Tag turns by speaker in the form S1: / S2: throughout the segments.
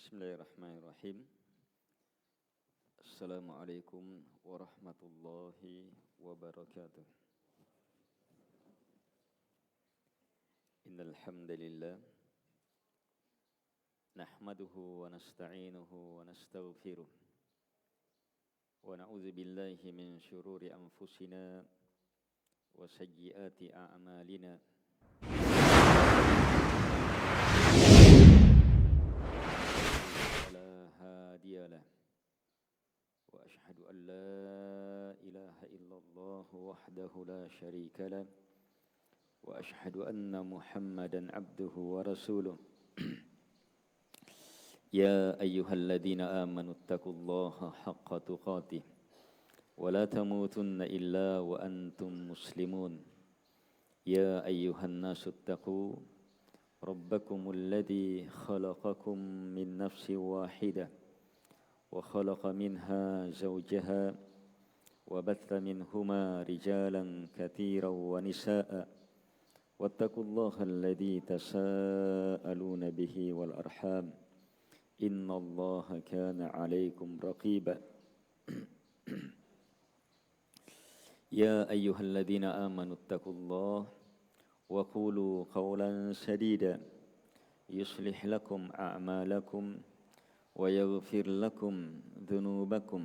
S1: Bismillahirrahmanirrahim. Assalamualaikum warahmatullahi wabarakatuh. Innal hamdalillah nahmaduhu wa nasta'inuhu wa nastaghfiruh wa na'udzu billahi min syururi anfusina wa sayyiati a'malina. وأشهد أن لا إله إلا الله وحده لا شريك له وأشهد أن محمدا عبده ورسوله يا أيها الذين آمنوا اتقوا الله حق تقاته ولا تموتن إلا وأنتم مسلمون يا أيها الناس اتقوا ربكم الذي خلقكم من نفس واحدة وخلق منها زوجها وبث منهما رجالا كثيرا ونساء واتقوا الله الذي تساءلون به والأرحام إن الله كان عليكم رقيبا يا أيها الذين آمنوا اتقوا الله وقولوا قولا سديدا يصلح لكم أعمالكم ويغفر لكم ذنوبكم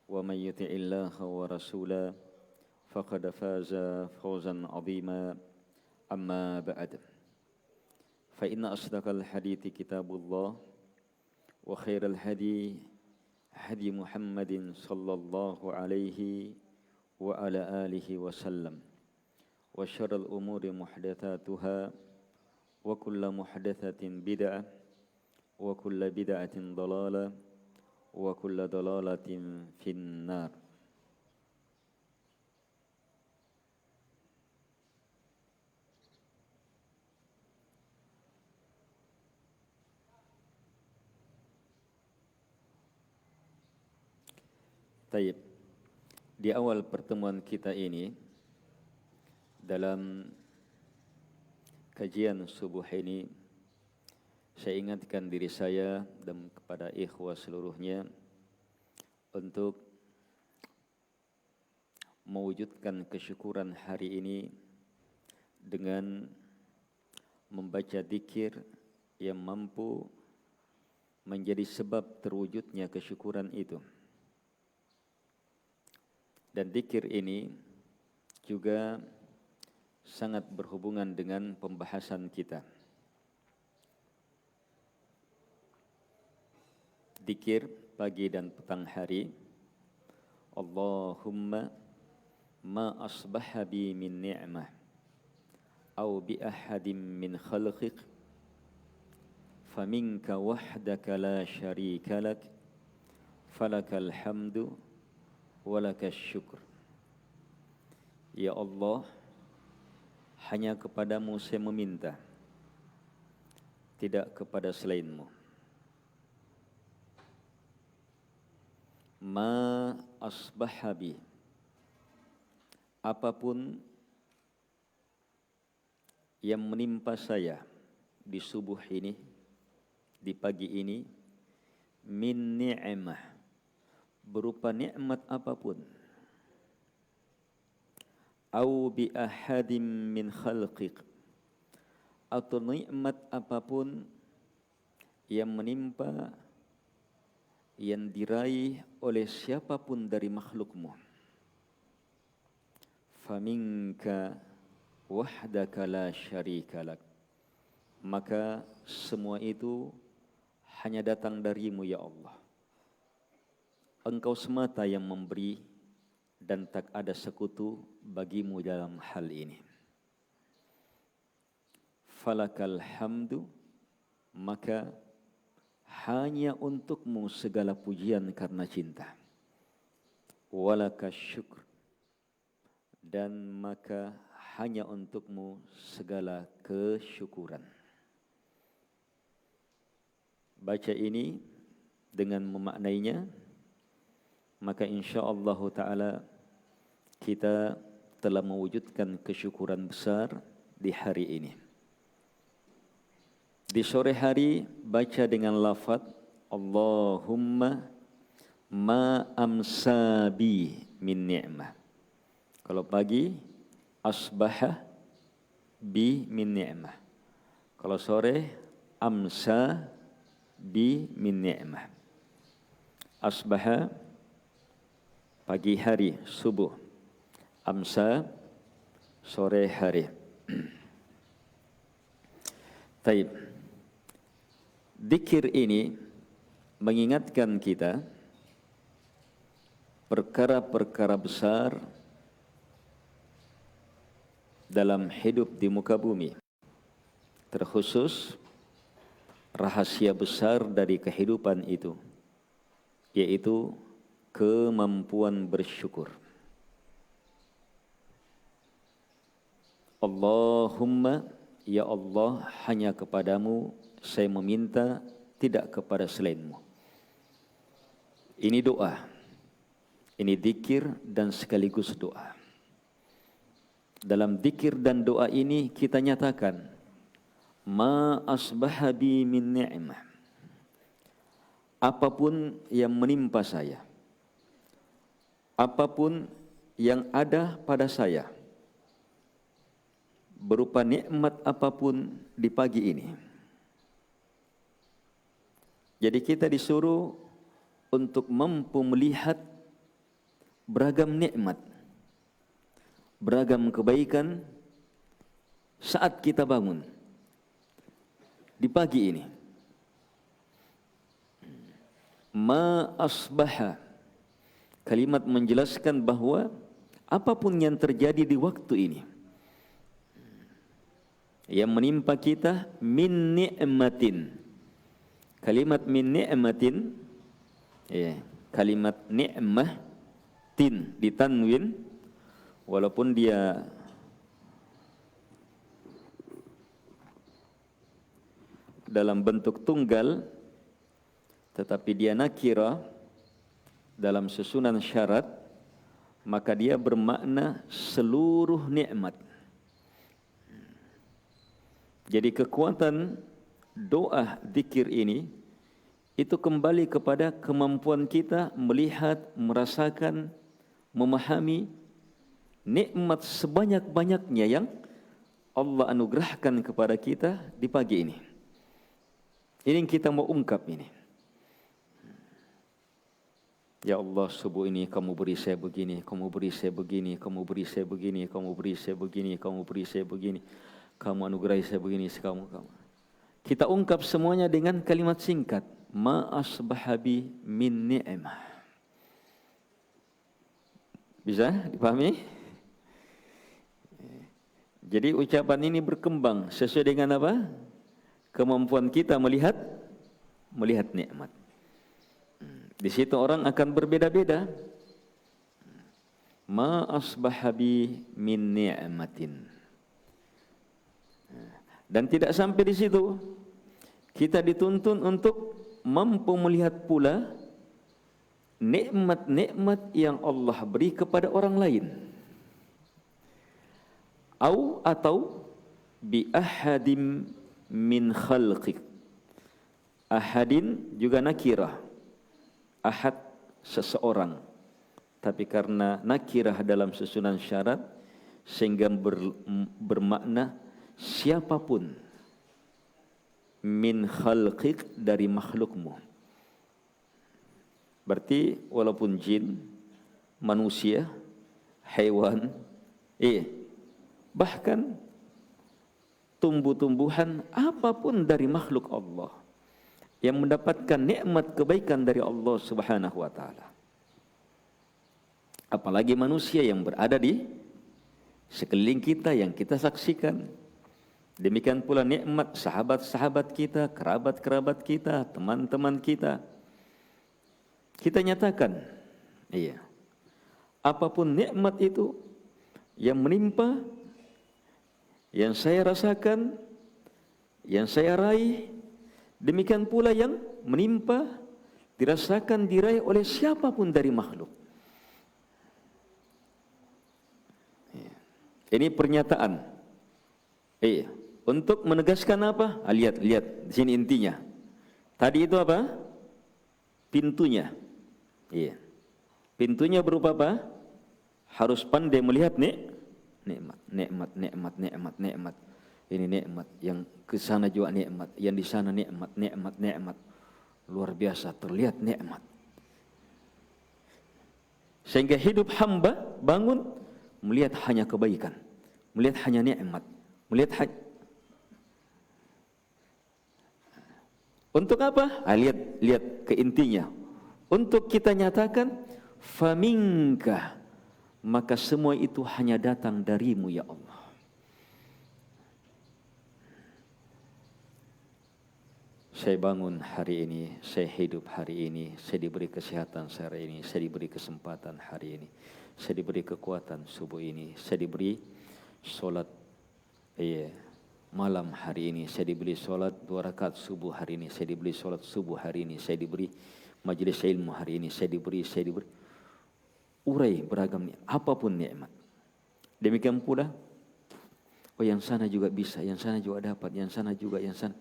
S1: ومن يطع الله ورسوله فقد فاز فوزا عظيما أما بعد فإن أصدق الحديث كتاب الله وخير الهدي هدي محمد صلى الله عليه وعلى آله وسلم وشر الأمور محدثاتها وكل محدثة بدعة وكل بدعة ضلالة وكل ضلالة في النار. Taib. Di awal pertemuan kita ini dalam kajian subuh ini, saya ingatkan diri saya dan kepada ikhwah seluruhnya untuk mewujudkan kesyukuran hari ini dengan membaca dzikir yang mampu menjadi sebab terwujudnya kesyukuran itu. Dan dzikir ini juga sangat berhubungan dengan pembahasan kita. Dzikir pagi dan petang hari. Allahumma ma asbaha bi min ni'mah aw bi ahadin min khalqik faminka wahdaka la syarika lak falakal hamdu walakas syukur. Ya Allah, hanya kepadamu saya meminta, tidak kepada selainmu. Ma asbahabi, apapun yang menimpa saya di subuh ini, di pagi ini, min ni'mah, berupa nikmat apapun, au bi ahadim min khalqik, atau nikmat apapun yang menimpa, yang diraih oleh siapapun dari makhlukmu, faminka wahdaka la syarika lak, maka semua itu hanya datang darimu ya Allah. Engkau semata yang memberi dan tak ada sekutu bagimu dalam hal ini. Falakal hamdu, maka hanya untukmu segala pujian karena cinta. Walakas syukur, dan maka hanya untukmu segala kesyukuran. Baca ini dengan memaknainya, maka insyaallah ta'ala kita telah mewujudkan kesyukuran besar di hari ini. Di sore hari baca dengan lafaz Allahumma ma amsa bi min ni'mah. Kalau pagi asbaha bi min ni'mah. Kalau sore amsa bi min ni'mah. Asbaha pagi hari subuh. Amsa sore hari. Taib. Dzikir ini mengingatkan kita perkara-perkara besar dalam hidup di muka bumi, terkhusus rahasia besar dari kehidupan itu, yaitu kemampuan bersyukur. Allahumma, ya Allah, hanya kepadamu saya meminta, tidak kepada selainmu. Ini doa, ini dzikir dan sekaligus doa. Dalam dzikir dan doa ini kita nyatakan ma asbaha bi min ni'mah. Apapun yang menimpa saya, apapun yang ada pada saya, berupa nikmat apapun di pagi ini. Jadi kita disuruh untuk mampu melihat beragam nikmat, beragam kebaikan saat kita bangun di pagi ini. Ma asbaha, kalimat menjelaskan bahwa apapun yang terjadi di waktu ini yang menimpa kita min ni'matin. Kalimat min ni'matin, ya, kalimat ni'mah tin ditanwin, walaupun dia dalam bentuk tunggal, tetapi dia nakira dalam susunan syarat, maka dia bermakna seluruh nikmat. Jadi kekuatan doa zikir ini itu kembali kepada kemampuan kita melihat, merasakan, memahami nikmat sebanyak-banyaknya yang Allah anugerahkan kepada kita di pagi ini. Ini yang kita mau ungkap ini. Ya Allah, subuh ini kamu beri saya begini, kamu beri saya begini, kamu beri saya begini, kamu beri saya begini, kamu beri saya begini, kamu anugerahi saya begini, kamu. Kita ungkap semuanya dengan kalimat singkat, ma asbahabi min ni'mah. Bisa dipahami? Jadi ucapan ini berkembang sesuai dengan apa? Kemampuan kita melihat nikmat. Di situ orang akan berbeda-beda. Ma asbahabi min ni'matin. Dan tidak sampai di situ. Kita dituntun untuk mampu melihat pula nikmat-nikmat yang Allah beri kepada orang lain. Atau bi ahadim min khalqik. Ahadin juga nakirah. Ahad seseorang. Tapi karena nakirah dalam susunan syarat sehingga bermakna siapapun min khalqik, dari makhlukmu. Berarti walaupun jin, manusia, hewan, bahkan tumbuh-tumbuhan, apapun dari makhluk Allah yang mendapatkan nikmat kebaikan dari Allah Subhanahu wa taala. Apalagi manusia yang berada di sekeliling kita yang kita saksikan. Demikian pula nikmat sahabat-sahabat kita, kerabat-kerabat kita, teman-teman kita. Kita nyatakan, apapun nikmat itu yang menimpa, yang saya rasakan, yang saya raih, demikian pula yang menimpa, dirasakan, diraih oleh siapapun dari makhluk. Ini pernyataan. Untuk menegaskan apa? Lihat di sini intinya. Tadi itu apa? Pintunya. Iya. Pintunya berupa apa? Harus pandai melihat nikmat. Ini nikmat, yang ke sana juga nikmat, yang di sana nikmat. Luar biasa, terlihat nikmat. Sehingga hidup hamba bangun melihat hanya kebaikan, melihat hanya nikmat, untuk apa? Lihat ke intinya. Untuk kita nyatakan faminka, maka semua itu hanya datang darimu ya Allah. Saya bangun hari ini, saya hidup hari ini, saya diberi kesehatan hari ini, saya diberi kesempatan hari ini, saya diberi kekuatan subuh ini, saya diberi solat malam hari ini, saya diberi solat 2 rakaat subuh hari ini, saya diberi solat subuh hari ini, saya diberi majelis ilmu hari ini, saya diberi urai beragam apapun nikmat. Demikian pula, yang sana juga bisa, yang sana juga dapat, yang sana juga, yang sana.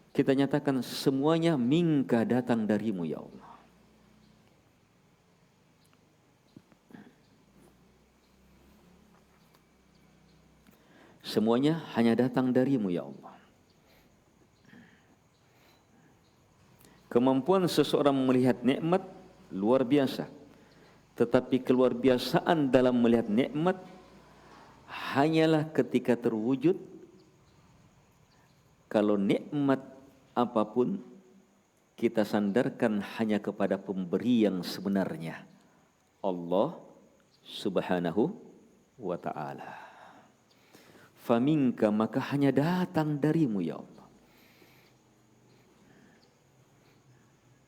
S1: Kita nyatakan semuanya minka, datang darimu ya Allah. Semuanya hanya datang darimu ya Allah. Kemampuan seseorang melihat nikmat luar biasa. Tetapi keluar biasaan dalam melihat nikmat hanyalah ketika terwujud kalau nikmat apapun kita sandarkan hanya kepada pemberi yang sebenarnya, Allah Subhanahu wa ta'ala. Faminka, maka hanya datang darimu ya Allah.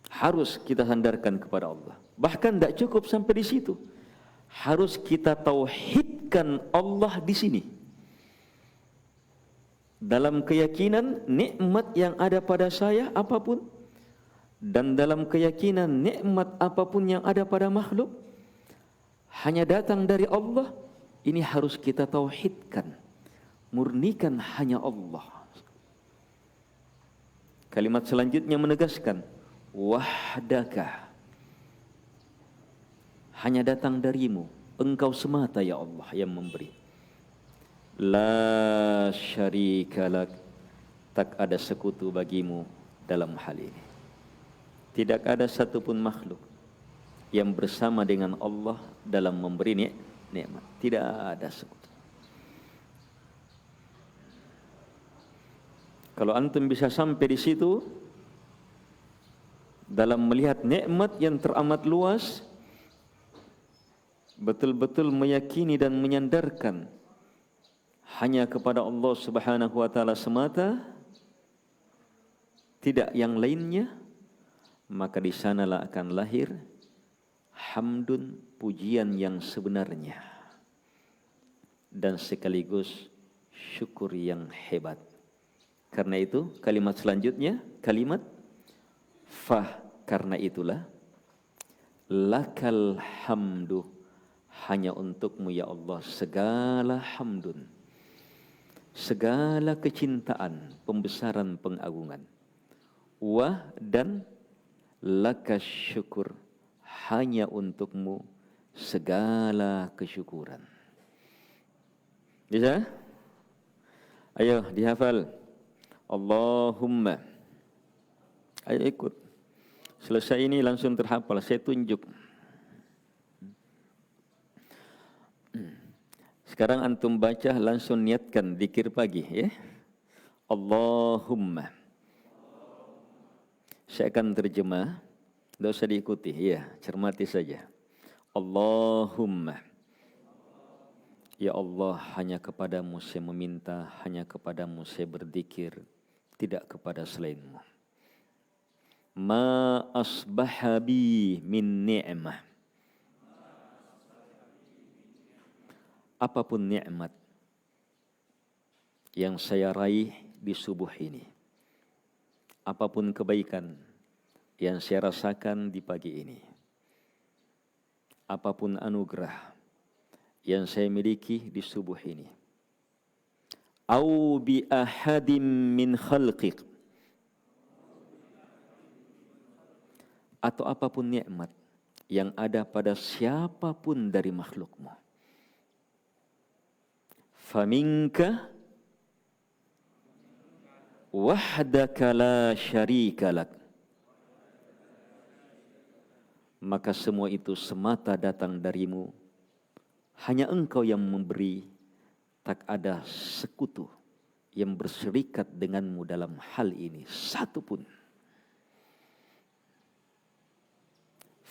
S1: Harus kita sandarkan kepada Allah. Bahkan tidak cukup sampai di situ. Harus kita tauhidkan Allah di sini. Dalam keyakinan nikmat yang ada pada saya apapun, dan dalam keyakinan nikmat apapun yang ada pada makhluk hanya datang dari Allah, ini harus kita tauhidkan. Murnikan hanya Allah. Kalimat selanjutnya menegaskan wahdaka, hanya datang darimu, engkau semata ya Allah yang memberi. La syarika lak, tak ada sekutu bagimu dalam hal ini. Tidak ada satupun makhluk yang bersama dengan Allah dalam memberi nikmat. Tidak ada sekutu. Kalau antum bisa sampai di situ dalam melihat nikmat yang teramat luas, betul-betul meyakini dan menyandarkan hanya kepada Allah Subhanahu wa ta'ala semata, tidak yang lainnya, maka di sanalah akan lahir hamdun, pujian yang sebenarnya, dan sekaligus syukur yang hebat. Karena itu kalimat selanjutnya, kalimat karena itulah lakal hamdu, hanya untukmu ya Allah segala hamdun, segala kecintaan, pembesaran, pengagungan. Dan lakas syukur, hanya untukmu segala kesyukuran. Bisa? Ayo dihafal. Allahumma. Ayo ikut. Selesai ini langsung terhafal, saya tunjuk. Sekarang antum baca, langsung niatkan zikir pagi ya. Allahumma. Saya akan terjemah, tidak usah diikuti ya, cermati saja. Allahumma. Ya Allah, hanya kepadamu saya meminta, hanya kepadamu saya berzikir, tidak kepada selainmu. Ma asbaha bi min ni'mah. Apapun nikmat yang saya raih di subuh ini, apapun kebaikan yang saya rasakan di pagi ini, apapun anugerah yang saya miliki di subuh ini, au bi ahadim min khalqik, atau apapun nikmat yang ada pada siapapun dari makhlukmu. Faminka wahdaka la syarika lak, maka semua itu semata datang darimu, hanya engkau yang memberi, tak ada sekutu yang berserikat denganmu dalam hal ini satupun.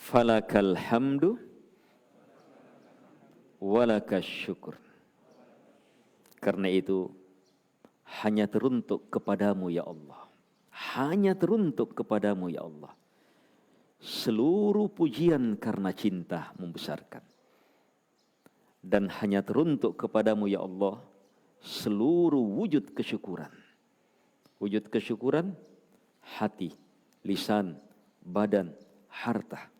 S1: Falakal hamdu walakas syukur, karena itu hanya teruntuk kepadamu ya Allah, hanya teruntuk kepadamu ya Allah seluruh pujian karena cinta membesarkan, dan hanya teruntuk kepadamu ya Allah seluruh wujud kesyukuran. Wujud kesyukuran hati, lisan, badan, harta.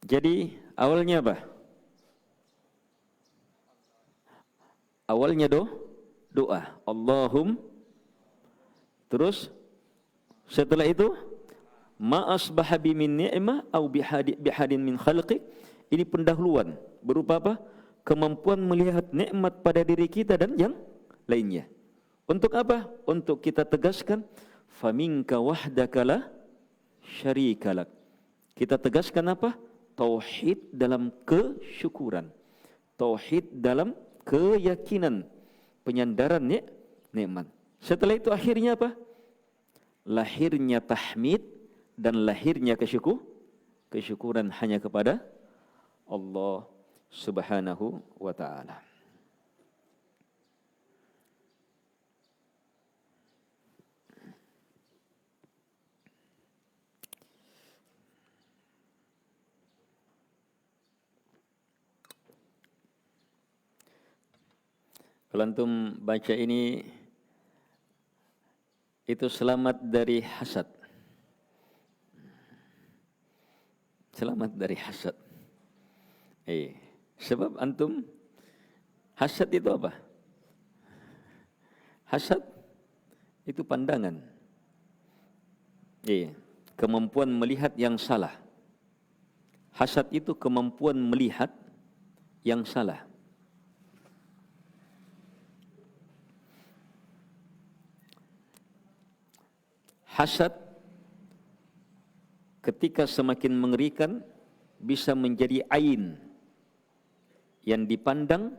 S1: Jadi awalnya apa? Awalnya doa. Terus setelah itu ma asbaha bi min ni'mah au bihadin min khalqi. Ini pendahuluan berupa apa? Kemampuan melihat nikmat pada diri kita dan yang lainnya. Untuk apa? Untuk kita tegaskan faminka wahdaka la syarika lak. Kita tegaskan apa? Tauhid dalam kesyukuran. Tauhid dalam keyakinan, penyandaran nikmat. Setelah itu akhirnya apa? Lahirnya tahmid dan lahirnya kesyukuran hanya kepada Allah Subhanahu wa ta'ala. Kalau antum baca ini, itu selamat dari hasad. Selamat dari hasad. Sebab antum, hasad itu apa? Hasad itu pandangan. Kemampuan melihat yang salah. Hasad itu kemampuan melihat yang salah. Hasad ketika semakin mengerikan bisa menjadi ain yang dipandang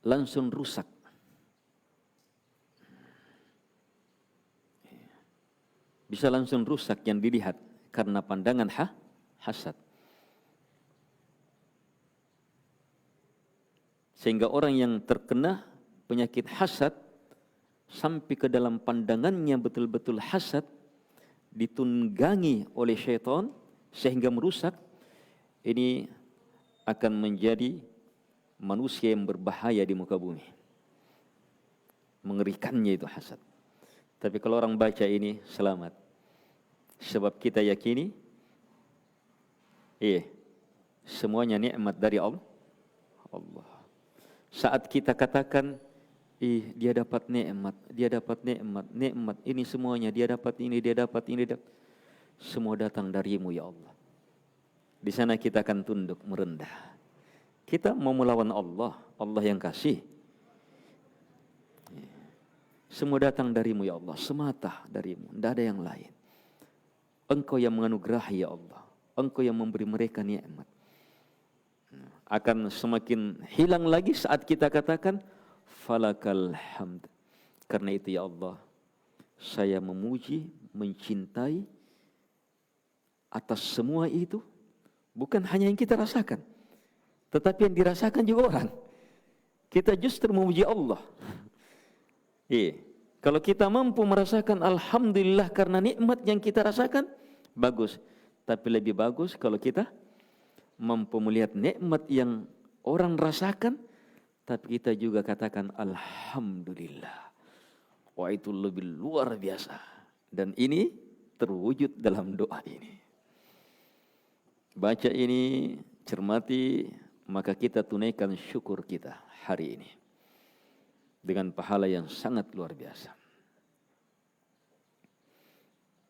S1: langsung rusak. Bisa langsung rusak yang dilihat karena pandangan hasad. Sehingga orang yang terkena penyakit hasad sampai ke dalam pandangannya betul-betul hasad, ditunggangi oleh syaitan sehingga merusak, ini akan menjadi manusia yang berbahaya di muka bumi. Mengerikannya itu hasad. Tapi kalau orang baca ini selamat. Sebab kita yakini semuanya nikmat dari Allah. Saat kita katakan dia dapat nikmat, nikmat ini semuanya, dia dapat ini, semua datang darimu ya Allah. Di sana kita akan tunduk merendah. Kita mau melawan Allah, Allah yang kasih. Semua datang darimu ya Allah, semata darimu, tidak ada yang lain. Engkau yang menganugerahi ya Allah, Engkau yang memberi mereka nikmat. Akan semakin hilang lagi saat kita katakan falakal hamd. Karena itu ya Allah, saya memuji, mencintai atas semua itu, bukan hanya yang kita rasakan, tetapi yang dirasakan juga orang. Kita justru memuji Allah. Kalau kita mampu merasakan alhamdulillah karena nikmat yang kita rasakan, bagus. Tapi lebih bagus kalau kita mampu melihat nikmat yang orang rasakan, tapi kita juga katakan alhamdulillah. Wah, itu lebih luar biasa. Dan ini terwujud dalam doa ini. Baca ini, cermati, maka kita tunaikan syukur kita hari ini dengan pahala yang sangat luar biasa.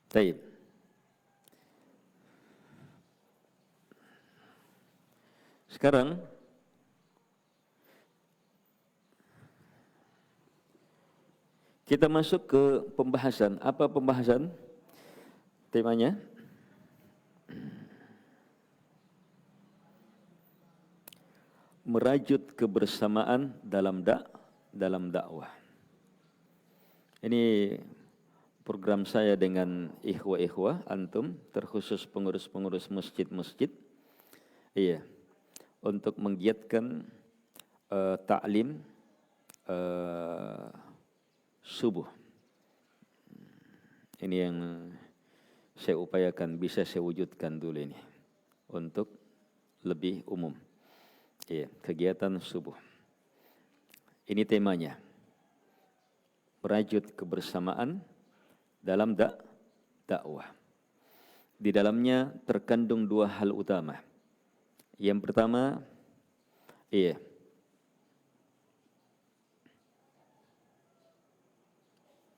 S1: Baik. Sekarang kita masuk ke pembahasan. Apa pembahasan? Temanya merajut kebersamaan dalam dakwah. Ini program saya dengan ikhwah-ikhwah antum, terkhusus pengurus-pengurus masjid-masjid. Iya, untuk menggiatkan ta'lim subuh. Ini yang saya upayakan bisa saya wujudkan dulu ini untuk lebih umum. Iya, kegiatan subuh. Ini temanya. Merajut kebersamaan dalam dakwah. Di dalamnya terkandung dua hal utama. Yang pertama,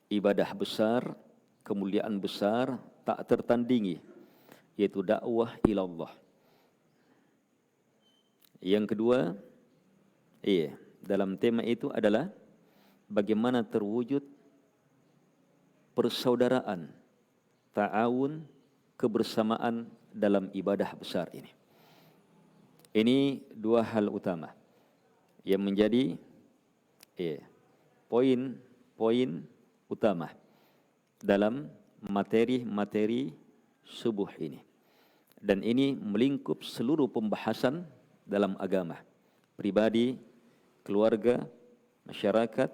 S1: ibadah besar, kemuliaan besar tak tertandingi, yaitu dakwah ilallah. Yang kedua, dalam tema itu adalah bagaimana terwujud persaudaraan, ta'awun, kebersamaan dalam ibadah besar ini. Ini dua hal utama yang menjadi poin-poin utama dalam materi-materi subuh ini. Dan ini melingkup seluruh pembahasan dalam agama, pribadi, keluarga, masyarakat,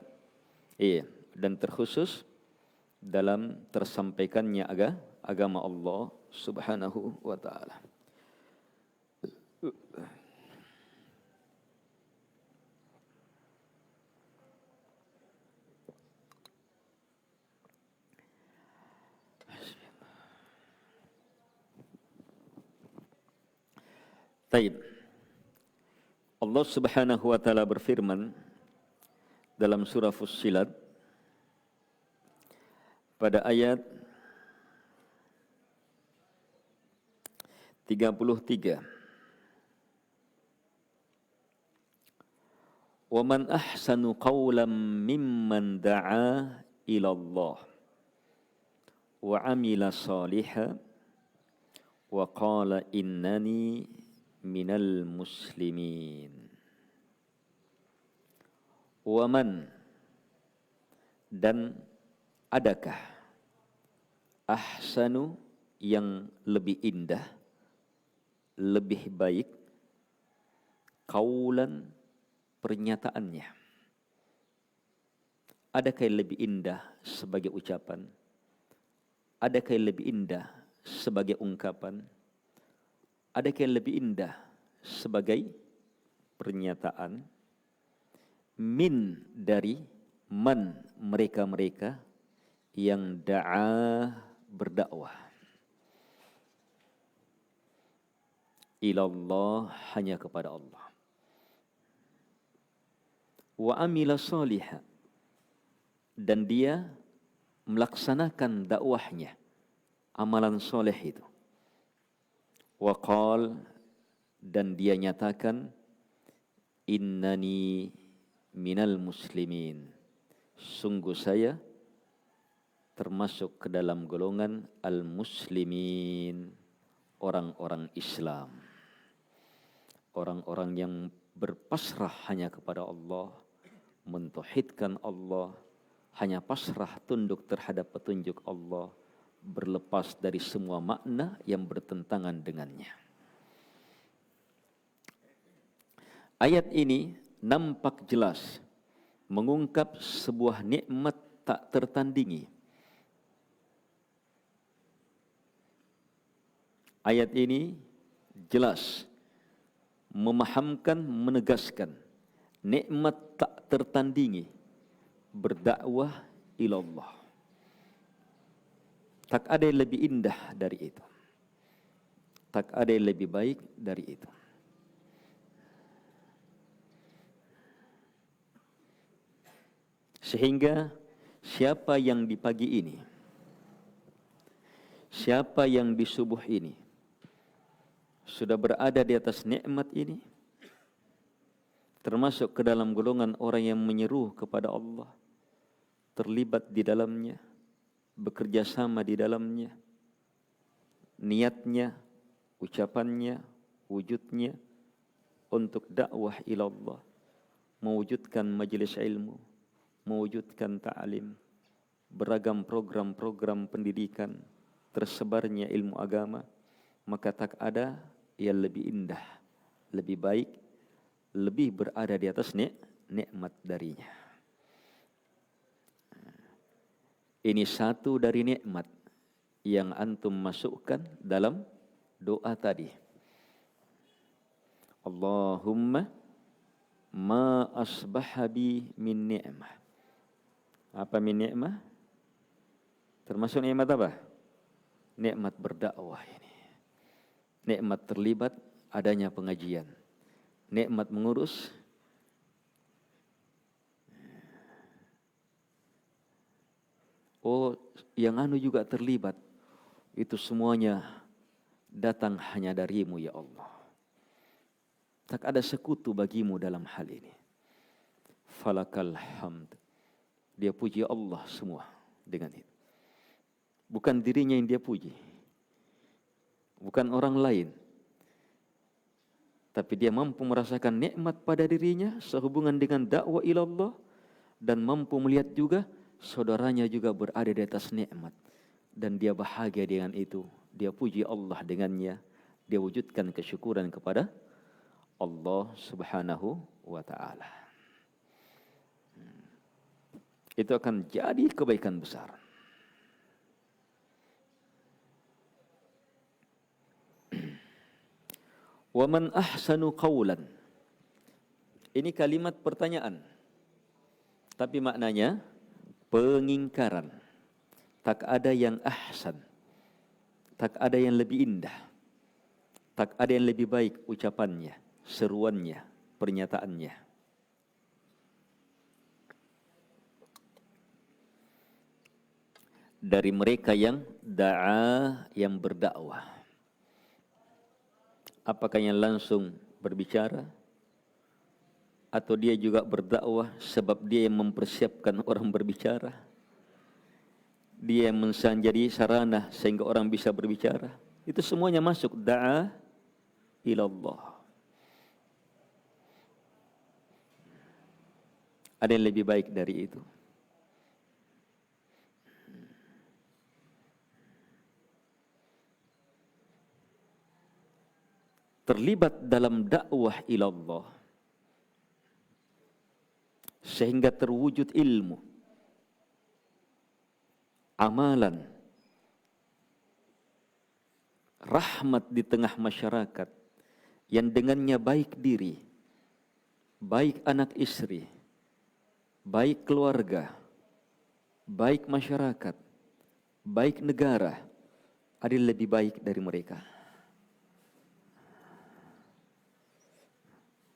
S1: dan terkhusus dalam tersampaikannya agama Allah Subhanahu wa ta'ala. Baik. Allah Subhanahu wa ta'ala berfirman dalam surah Fussilat pada ayat 33. Wa man ahsanu qawlan mimman da'a ila Allah wa amila salihan wa qala innani minal muslimin. Wa man, dan adakah, ahsanu yang lebih indah, lebih baik, qaulan pernyataannya. Adakah yang lebih indah sebagai ucapan? Adakah yang lebih indah sebagai ungkapan? Adakah yang lebih indah sebagai pernyataan? Min, dari man, mereka-mereka yang da'a, berdakwah, ilallah, hanya kepada Allah, wa amila salihah, dan dia melaksanakan dakwahnya, amalan soleh itu, wa qal, dan dia nyatakan, innani minal muslimin, sungguh saya termasuk ke dalam golongan al-muslimin, orang-orang Islam, orang-orang yang berpasrah hanya kepada Allah, mentauhidkan Allah, hanya pasrah tunduk terhadap petunjuk Allah, berlepas dari semua makna yang bertentangan dengannya. Ayat ini nampak jelas mengungkap sebuah nikmat tak tertandingi. Ayat ini jelas memahamkan, menegaskan nikmat tak tertandingi berdakwah ilallah. Tak ada yang lebih indah dari itu. Tak ada yang lebih baik dari itu. Sehingga siapa yang di pagi ini, siapa yang di subuh ini sudah berada di atas nikmat ini, termasuk ke dalam golongan orang yang menyeru kepada Allah, terlibat di dalamnya, bekerja sama di dalamnya, niatnya, ucapannya, wujudnya untuk dakwah ila Allah, mewujudkan majelis ilmu, mewujudkan ta'lim, beragam program-program pendidikan, tersebarnya ilmu agama, maka tak ada yang lebih indah, lebih baik, lebih berada di atas nikmat darinya. Ini satu dari nikmat yang antum masukkan dalam doa tadi. Allahumma ma asbaha bi min ni'mah. Apa min ni'mah? Termasuk nikmat apa? Nikmat berdakwah ini. Nikmat terlibat adanya pengajian. Nikmat mengurus. Oh, yang anu juga terlibat. Itu semuanya datang hanya darimu ya Allah. Tak ada sekutu bagimu dalam hal ini. Falakal hamd. Dia puji Allah semua dengan itu. Bukan dirinya yang dia puji. Bukan orang lain. Tapi dia mampu merasakan nikmat pada dirinya sehubungan dengan dakwah ilallah. Dan mampu melihat juga saudaranya juga berada di atas nikmat. Dan dia bahagia dengan itu. Dia puji Allah dengannya. Dia wujudkan kesyukuran kepada Allah subhanahu wa ta'ala. Itu akan jadi kebaikan besar. Wa man ahsanu qawlan. Ini kalimat pertanyaan. Tapi maknanya pengingkaran. Tak ada yang ahsan. Tak ada yang lebih indah. Tak ada yang lebih baik ucapannya, seruannya, pernyataannya. Dari mereka yang da'a, yang berdakwah. Apakah yang langsung berbicara? Atau dia juga berdakwah sebab dia yang mempersiapkan orang berbicara? Dia yang menjadi sarana sehingga orang bisa berbicara? Itu semuanya masuk da'a ilallah. Ada yang lebih baik dari itu. Terlibat dalam dakwah ilallah sehingga terwujud ilmu, amalan, rahmat di tengah masyarakat yang dengannya baik diri, baik anak istri, baik keluarga, baik masyarakat, baik negara, ada yang lebih baik dari mereka.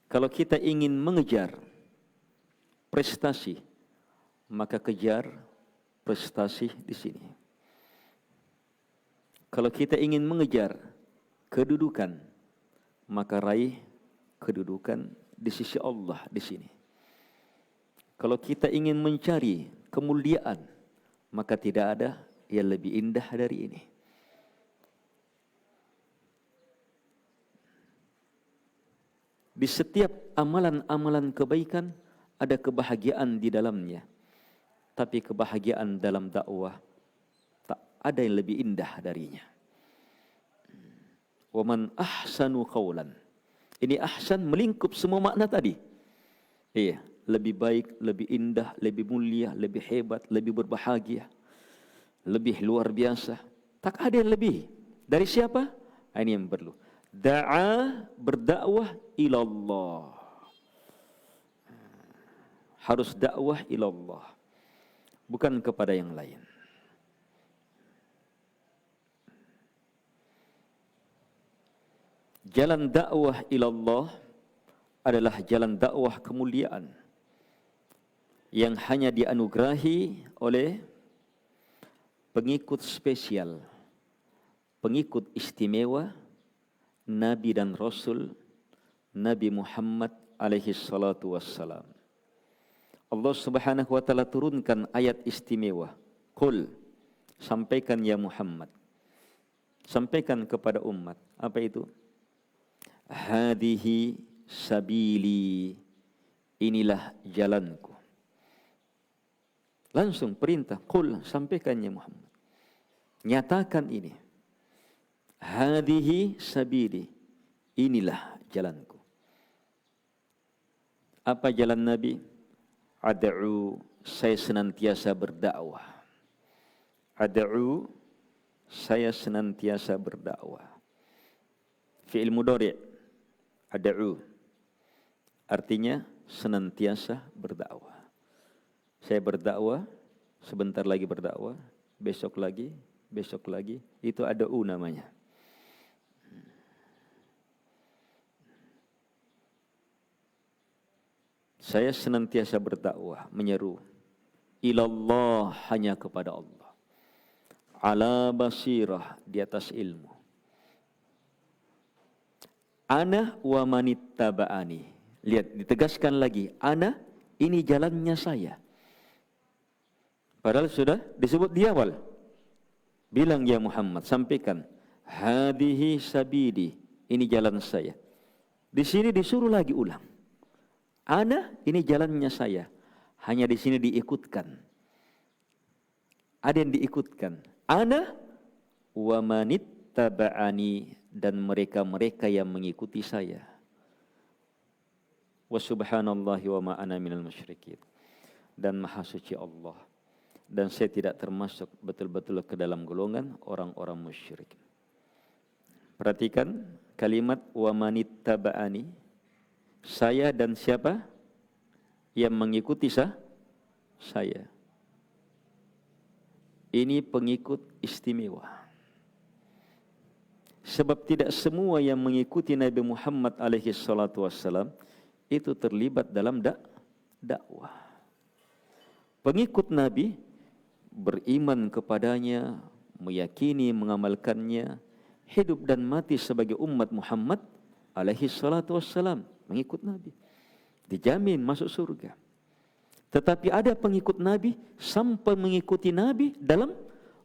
S1: Kalau kita ingin mengejar prestasi, maka kejar prestasi di sini. Kalau kita ingin mengejar kedudukan, maka raih kedudukan di sisi Allah di sini. Kalau kita ingin mencari kemuliaan, maka tidak ada yang lebih indah dari ini. Di setiap amalan-amalan kebaikan ada kebahagiaan di dalamnya. Tapi kebahagiaan dalam dakwah tak ada yang lebih indah darinya. Wa man ahsanu qawlan. Ini ahsan melingkup semua makna tadi. Iya, lebih baik, lebih indah, lebih mulia, lebih hebat, lebih berbahagia, lebih luar biasa. Tak ada yang lebih. Dari siapa? Ini yang perlu. Da'a, berdakwah ilallah. Harus dakwah ilallah, bukan kepada yang lain. Jalan dakwah ilallah adalah jalan dakwah kemuliaan yang hanya dianugerahi oleh pengikut spesial, pengikut istimewa Nabi dan Rasul Nabi Muhammad alaihi salatu wassalam. Allah Subhanahu wa taala turunkan ayat istimewa. Qul, sampaikan ya Muhammad. Sampaikan kepada umat. Apa itu? Hadihi sabili, inilah jalanku. Langsung perintah, qul, sampaikan ya Muhammad. Nyatakan ini. Hadihi sabili, inilah jalanku. Apa jalan Nabi? Ad'u, saya senantiasa berdakwah. Ad'u, saya senantiasa berdakwah. Fi'il mudhari', ad'u, artinya senantiasa berdakwah. Saya berdakwah, sebentar lagi berdakwah, besok lagi, itu ad'u namanya. Saya senantiasa berdakwah, menyeru ilallah, hanya kepada Allah. Ala basirah, di atas ilmu. Ana wa manittaba'ani. Lihat, ditegaskan lagi, ana, ini jalannya saya. Padahal sudah disebut di awal. Bilang ya Muhammad, sampaikan, hadihi sabili, ini jalan saya. Di sini disuruh lagi ulang. Ana, ini jalannya saya. Hanya di sini diikutkan. Ada yang diikutkan. Ana wa manittaba'ani, dan mereka-mereka yang mengikuti saya. Wa subhanallahi wa ma ana minal musyrikin. Dan maha suci Allah. Dan saya tidak termasuk betul-betul ke dalam golongan orang-orang musyrik. Perhatikan kalimat wa manittaba'ani. Saya dan siapa yang mengikuti saya. Ini pengikut istimewa. Sebab tidak semua yang mengikuti Nabi Muhammad alaihi salatu wassalam itu terlibat dalam dakwah. Pengikut Nabi beriman kepadanya, meyakini, mengamalkannya, hidup dan mati sebagai umat Muhammad alaihi salatu wassalam, mengikut Nabi, dijamin masuk surga. Tetapi ada pengikut Nabi sampai mengikuti Nabi dalam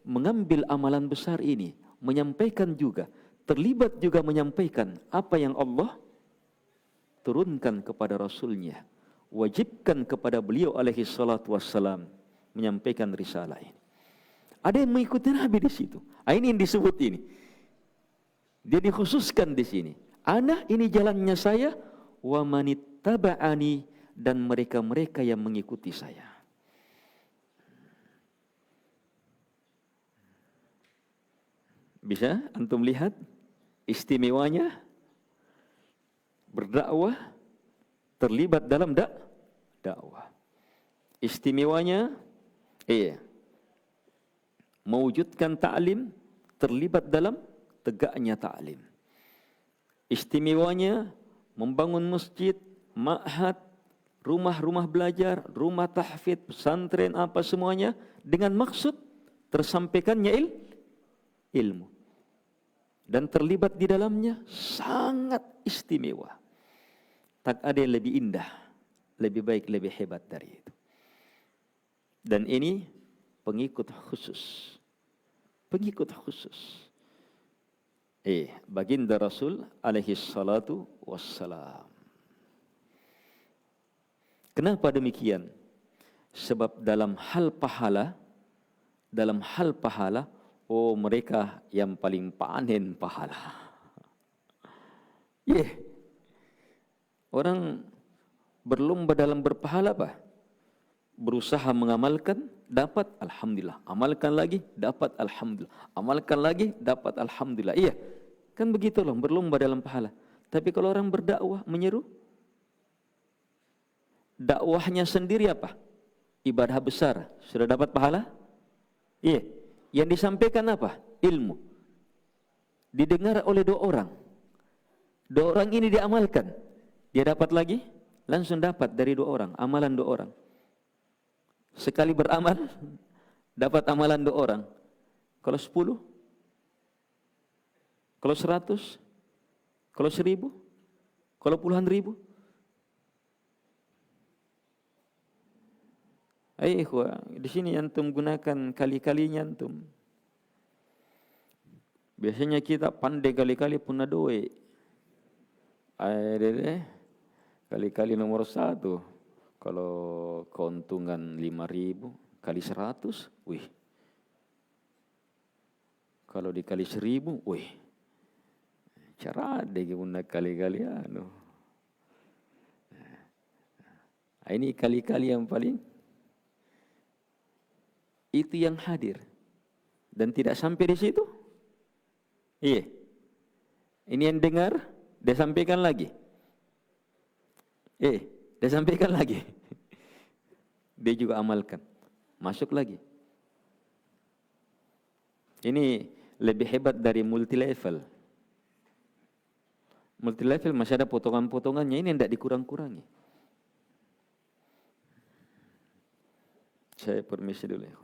S1: mengambil amalan besar ini, menyampaikan juga, terlibat juga menyampaikan apa yang Allah turunkan kepada Rasulnya, wajibkan kepada beliau alaihi salatu wassalam, menyampaikan risalah ini. Ada yang mengikuti Nabi di situ. Ini yang disebut ini. Dia dikhususkan di sini. Ana, ini jalannya saya, wa manittaba'ani, dan mereka-mereka yang mengikuti saya. Bisa antum lihat istimewanya berdakwah, terlibat dalam dakwah. Istimewanya mewujudkan ta'lim, terlibat dalam tegaknya ta'lim. Istimewanya membangun masjid, ma'had, rumah-rumah belajar, rumah tahfidz, pesantren, apa semuanya dengan maksud tersampaikannya ilmu. Dan terlibat di dalamnya sangat istimewa. Tak ada yang lebih indah, lebih baik, lebih hebat dari itu. Dan ini pengikut khusus. Pengikut khusus. Baginda Rasul alaihi salatu wassalam. Kenapa demikian? Sebab dalam hal pahala, mereka yang paling panen pahala. Orang berlomba dalam berpahala apa? Berusaha mengamalkan, dapat alhamdulillah. Amalkan lagi, dapat alhamdulillah. Amalkan lagi, dapat alhamdulillah. Iya, kan begitu loh, berlomba dalam pahala. Tapi kalau orang berdakwah, menyeru, dakwahnya sendiri apa? Ibadah besar. Sudah dapat pahala? Iya. Yang disampaikan apa? Ilmu. Didengar oleh dua orang. Dua orang ini diamalkan. Dia dapat lagi? Langsung dapat dari dua orang. Amalan dua orang. Sekali beramal dapat amalan 2 orang. Kalau 10, kalau 100, kalau 1000, kalau puluhan ribu. Ayo ikhwah, di sini antum gunakan kali-kalinya antum. Biasanya kita pandai kali-kali punna doe. Ayo kali-kali nomor 1. Kalau keuntungan 5.000 kali 100, wih. Kalau dikali 1.000, wih. Cara deh guna kali-kali anu. Ini kali-kali yang paling itu yang hadir dan tidak sampai di situ. Iya. Ini yang dengar, dia sampaikan lagi. Dia sampaikan lagi. Dia juga amalkan. Masuk lagi. Ini lebih hebat dari multi level. Multi level masih ada potongan-potongannya, ini tidak dikurang-kurangi. Saya permisi dulu ya.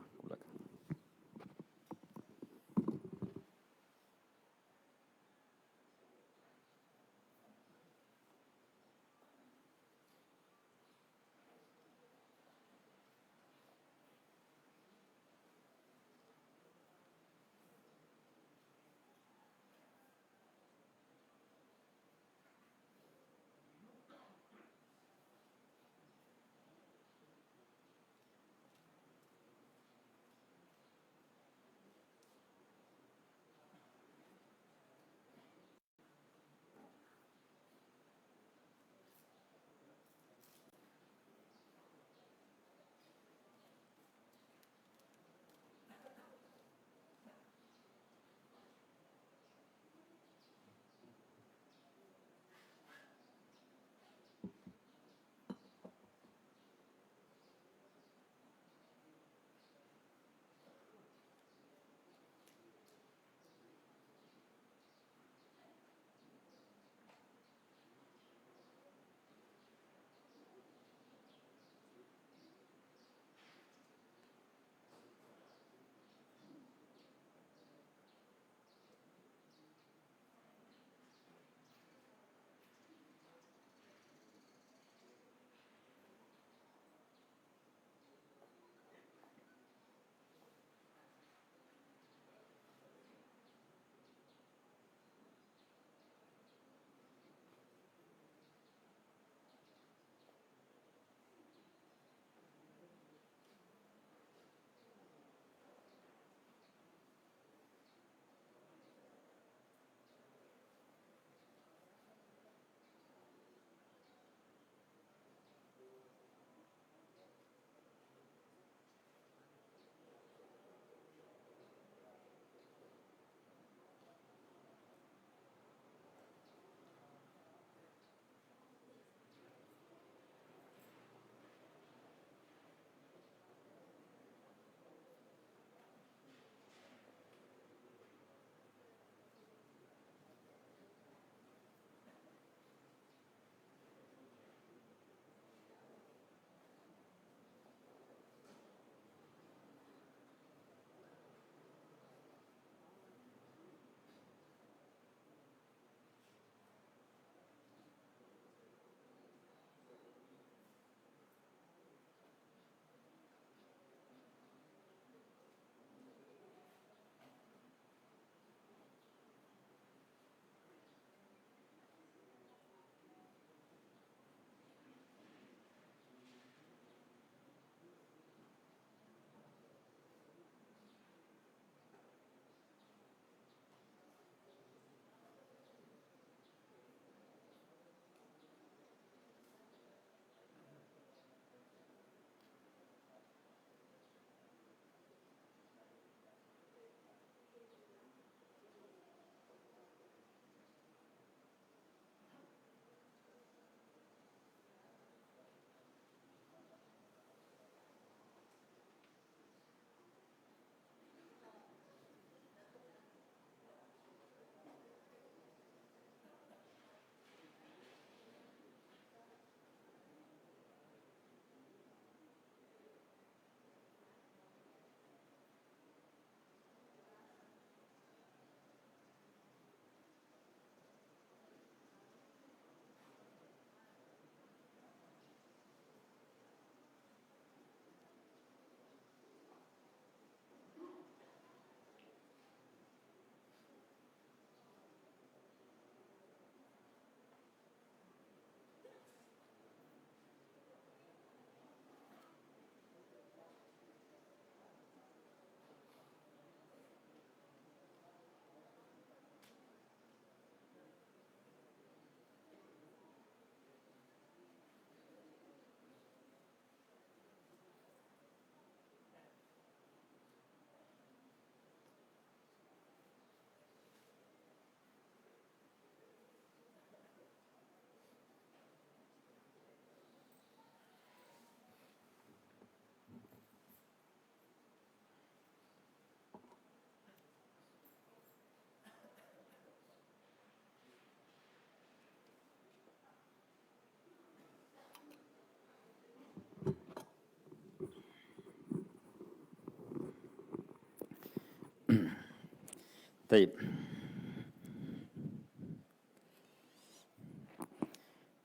S1: Taib.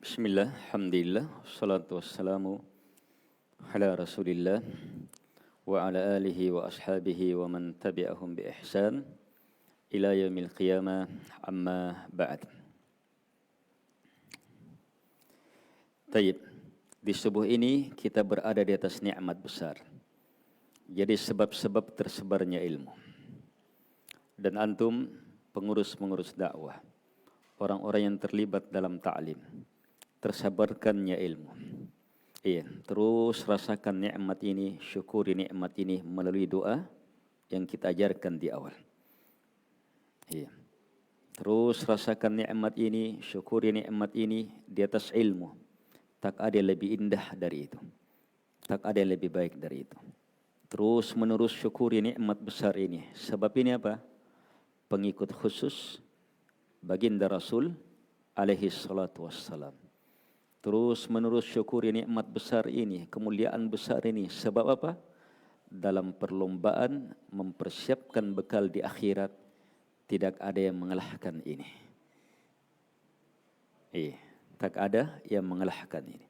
S1: Bismillah, alhamdulillah, wassalatu wassalamu ala rasulillah wa ala alihi wa ashabihi wa man tabi'ahum bi ihsan ila yaumil qiyamah, amma ba'd. Taib. Di subuh ini kita berada di atas nikmat besar. Jadi sebab-sebab tersebarnya ilmu. Dan antum pengurus-pengurus dakwah, orang-orang yang terlibat dalam ta'lim, tersabarkannya ilmu. Iya, terus rasakan nikmat ini, syukuri nikmat ini melalui doa yang kita ajarkan di awal. Iya. Terus rasakan nikmat ini, syukuri nikmat ini di atas ilmu. Tak ada yang lebih indah dari itu. Tak ada yang lebih baik dari itu. Terus menerus syukuri nikmat besar ini. Sebab ini apa? Pengikut khusus baginda Rasul alaihi salatu wassalam. Terus menerus syukuri nikmat besar ini, kemuliaan besar ini. Sebab apa? Dalam perlombaan mempersiapkan bekal di akhirat, tidak ada yang mengalahkan ini. Tak ada yang mengalahkan ini.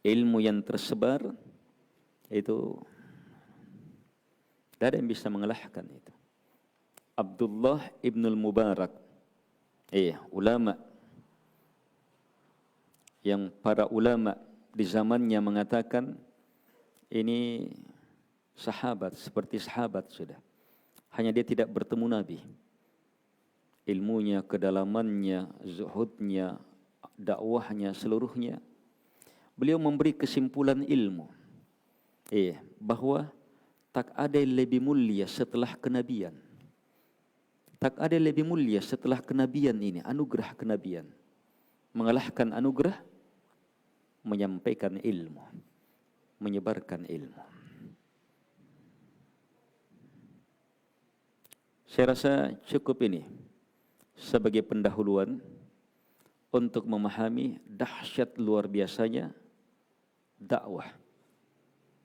S1: Ilmu yang tersebar itu tidak ada yang bisa mengalahkan itu. Abdullah ibnul Mubarak, ulama yang para ulama di zamannya mengatakan ini sahabat, seperti sahabat sudah. Hanya dia tidak bertemu Nabi. Ilmunya, kedalamannya, zuhudnya, dakwahnya, seluruhnya. Beliau memberi kesimpulan ilmu. Bahwa tak ada yang lebih mulia setelah kenabian. Tak ada yang lebih mulia setelah kenabian ini, anugerah kenabian. Mengalahkan anugerah, menyampaikan ilmu, menyebarkan ilmu. Saya rasa cukup ini sebagai pendahuluan untuk memahami dahsyat luar biasanya dakwah,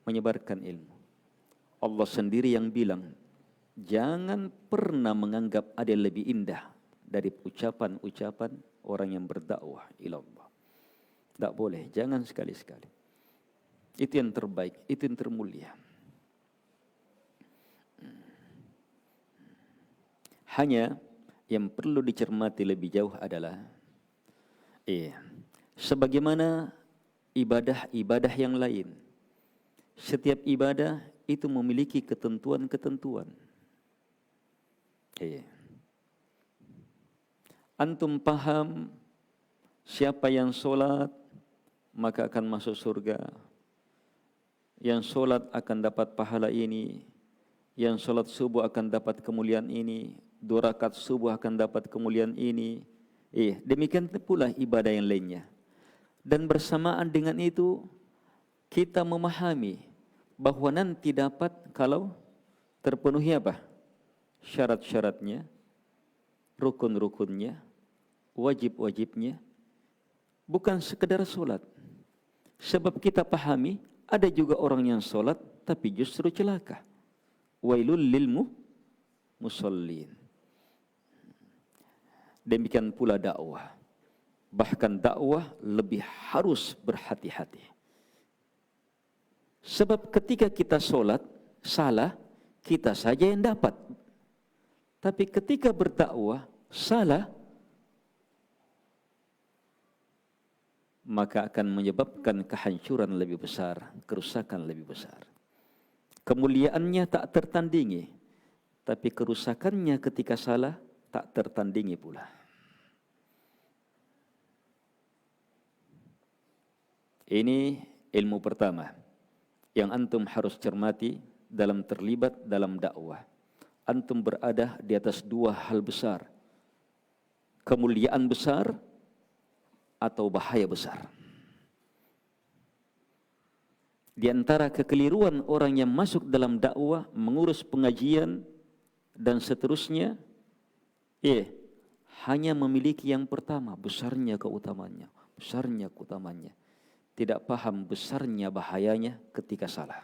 S1: menyebarkan ilmu. Allah sendiri yang bilang, jangan pernah menganggap ada yang lebih indah dari ucapan-ucapan orang yang berdakwah ilallah. Tak boleh, jangan sekali-sekali. Itu yang terbaik, itu yang termulia. Hanya yang perlu dicermati lebih jauh adalah sebagaimana ibadah-ibadah yang lain. Setiap ibadah itu memiliki ketentuan-ketentuan. Antum paham siapa yang sholat maka akan masuk surga. Yang sholat akan dapat pahala ini. Yang sholat subuh akan dapat kemuliaan ini. 2 rakaat subuh akan dapat kemuliaan ini. Demikian pula ibadah yang lainnya. Dan bersamaan dengan itu kita memahami bahwa nanti dapat kalau terpenuhi apa? Syarat-syaratnya, rukun-rukunnya, wajib-wajibnya. Bukan sekedar sholat. Sebab kita pahami ada juga orang yang sholat tapi justru celaka. Wailul lil musallin. Demikian pula dakwah. Bahkan dakwah lebih harus berhati-hati. Sebab ketika kita sholat salah, kita saja yang dapat. Tapi ketika berdakwah salah, maka akan menyebabkan kehancuran lebih besar, kerusakan lebih besar. Kemuliaannya tak tertandingi, tapi kerusakannya ketika salah tak tertandingi pula. Ini ilmu pertama yang antum harus cermati dalam terlibat dalam dakwah. Antum berada di atas 2 hal besar. Kemuliaan besar atau bahaya besar. Di antara kekeliruan orang yang masuk dalam dakwah, mengurus pengajian dan seterusnya, hanya memiliki yang pertama, besarnya keutamannya, besarnya keutamannya. Tidak paham besarnya bahayanya ketika salah.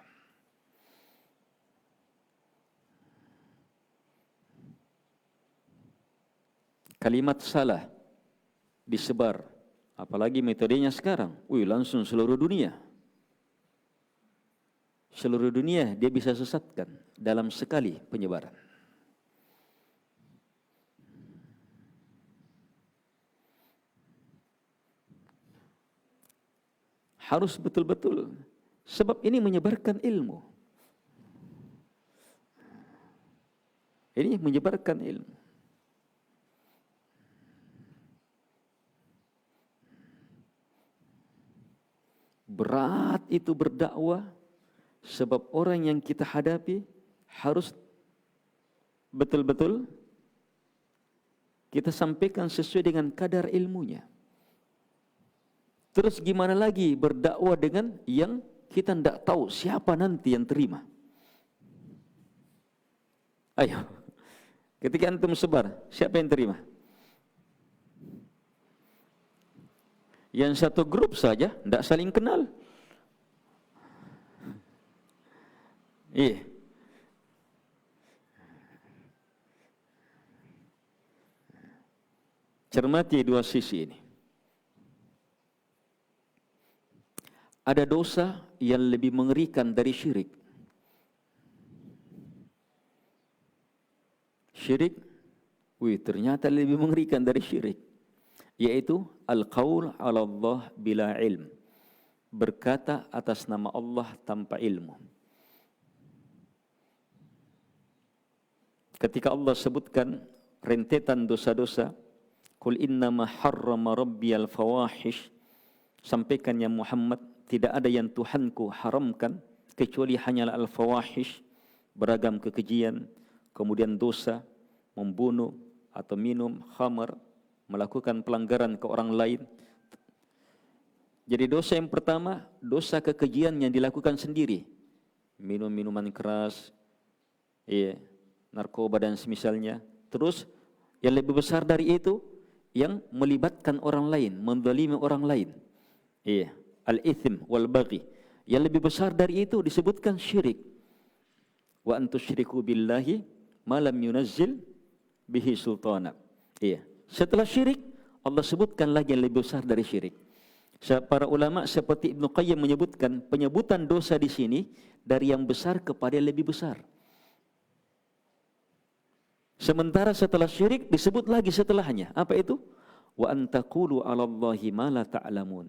S1: kalimat salah disebar, apalagi metodenya sekarang, langsung seluruh dunia. Seluruh dunia dia bisa sesatkan dalam sekali penyebaran. Harus betul-betul, sebab ini menyebarkan ilmu. Ini menyebarkan ilmu. Berat itu berdakwah, sebab orang yang kita hadapi harus betul-betul kita sampaikan sesuai dengan kadar ilmunya. Terus gimana lagi berdakwah dengan yang kita tidak tahu siapa nanti yang terima? Ayo, ketika antum sebar, siapa yang terima? Yang satu grup saja, tidak saling kenal. Iya. Cermati dua sisi ini. Ada dosa yang lebih mengerikan dari syirik. Syirik, ternyata lebih mengerikan dari syirik. Yaitu al-qaul 'ala Allah bila ilm. Berkata atas nama Allah tanpa ilmu. Ketika Allah sebutkan rentetan dosa-dosa, qul innama harrama rabbiyal fawahish, sampaikan ya Muhammad, tidak ada yang Tuhanku haramkan kecuali hanyalah al-fawahish, beragam kekejian, kemudian dosa, membunuh atau minum khamar, melakukan pelanggaran ke orang lain. Jadi dosa yang pertama, dosa kekejian yang dilakukan sendiri. Minum minuman keras, narkoba dan semisalnya. Terus yang lebih besar dari itu, yang melibatkan orang lain, menzalimi orang lain. Al-ithim wal baghi. Yang lebih besar dari itu disebutkan syirik. Wa antusyriku billahi ma lam yunazzil bihi sultana. Setelah syirik, Allah sebutkan lagi yang lebih besar dari syirik. Para ulama seperti Ibnu Qayyim menyebutkan penyebutan dosa di sini dari yang besar kepada yang lebih besar. Sementara setelah syirik disebut lagi setelahnya. Apa itu? Wa antaqulu 'alallahi ma la ta'lamun.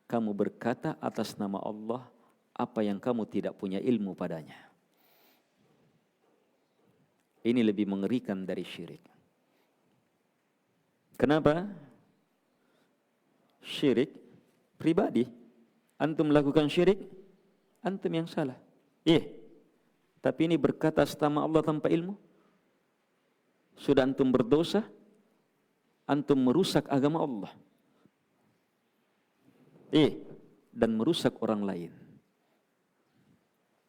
S1: Kamu berkata atas nama Allah apa yang kamu tidak punya ilmu padanya. Ini lebih mengerikan dari syirik. Kenapa? Syirik pribadi. Antum melakukan syirik, antum yang salah. Tapi ini berkata atas nama Allah tanpa ilmu. Sudah antum berdosa, antum merusak agama Allah. Dan merusak orang lain.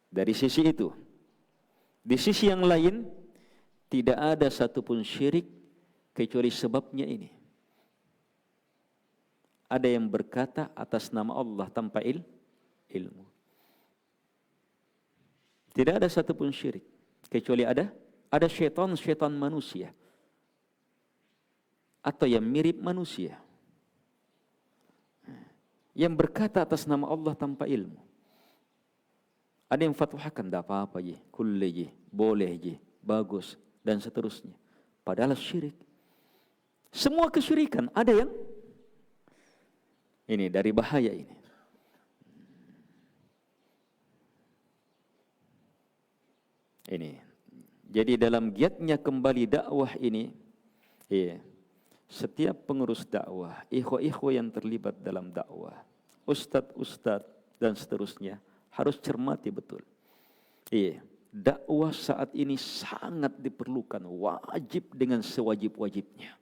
S1: Dari sisi itu. Di sisi yang lain, tidak ada satupun syirik kecuali sebabnya ini. Ada yang berkata atas nama Allah tanpa ilmu. Tidak ada satupun syirik kecuali ada syaitan manusia atau yang mirip manusia yang berkata atas nama Allah tanpa ilmu. Ada yang fatwakan tidak apa-apa je, kulle je, boleh je, bagus dan seterusnya. Padahal syirik. Semua kesyirikan ada yang ini dari bahaya ini. Jadi dalam giatnya kembali dakwah ini, setiap pengurus dakwah, ikhwah-ikhwah yang terlibat dalam dakwah, ustadz-ustadz dan seterusnya harus cermati betul. Dakwah saat ini sangat diperlukan, wajib dengan sewajib-wajibnya.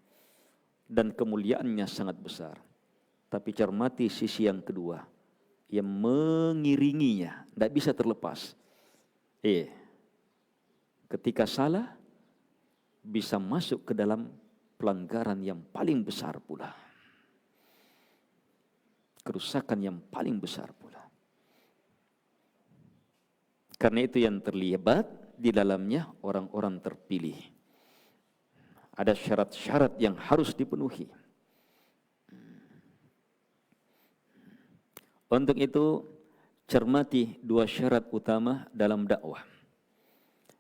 S1: Dan kemuliaannya sangat besar. Tapi cermati sisi yang kedua, yang mengiringinya, tidak bisa terlepas. Ketika salah, bisa masuk ke dalam pelanggaran yang paling besar pula. Kerusakan yang paling besar pula. Karena itu yang terlibat di dalamnya orang-orang terpilih. Ada syarat-syarat yang harus dipenuhi. Untuk itu, cermati dua syarat utama dalam dakwah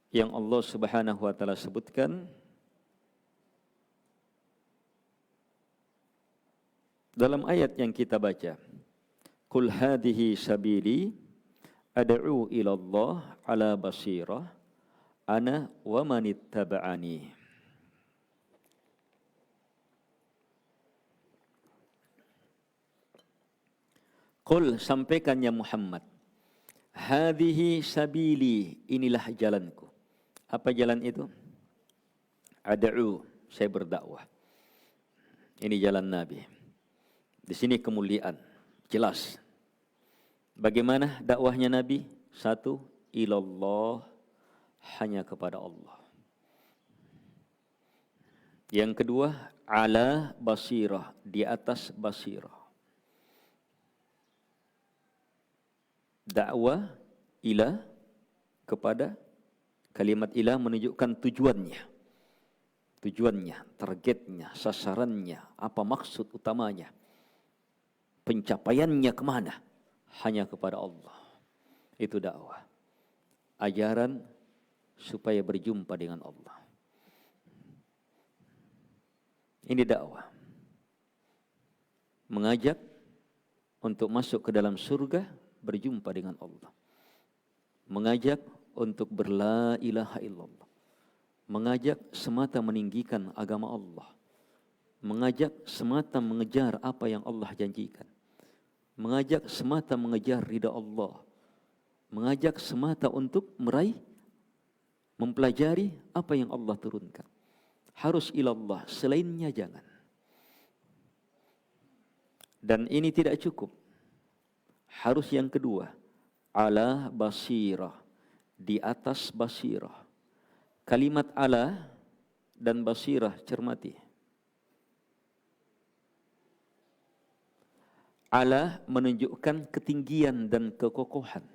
S1: yang Allah Subhanahu wa taala sebutkan dalam ayat yang kita baca. Qul hadhihi sabili ad'u ila Allah ala basirah ana wa manittaba'ani. Qul, sampaikan ya Muhammad, hadhihi sabili, inilah jalanku. Apa jalan itu? Ad'u, saya berdakwah. Ini jalan Nabi. Di sini kemuliaan, jelas. Bagaimana dakwahnya Nabi? Satu, ilallah, hanya kepada Allah. Yang kedua, ala basirah, di atas basirah. Dakwah ila, kepada, kalimat ila menunjukkan tujuannya. Tujuannya, targetnya, sasarannya, apa maksud utamanya. Pencapaiannya kemana? Hanya kepada Allah. Itu dakwah. Ajaran supaya berjumpa dengan Allah. Ini dakwah. Mengajak untuk masuk ke dalam surga, berjumpa dengan Allah. Mengajak untuk berla ilaha illallah. Mengajak semata meninggikan agama Allah. Mengajak semata mengejar apa yang Allah janjikan. Mengajak semata mengejar ridha Allah. Mengajak semata untuk meraih, mempelajari apa yang Allah turunkan. Harus ilallah, selainnya jangan. Dan ini tidak cukup. Harus yang kedua, ala basirah, di atas basirah. Kalimat ala dan basirah, cermati. Ala menunjukkan ketinggian dan kekokohan.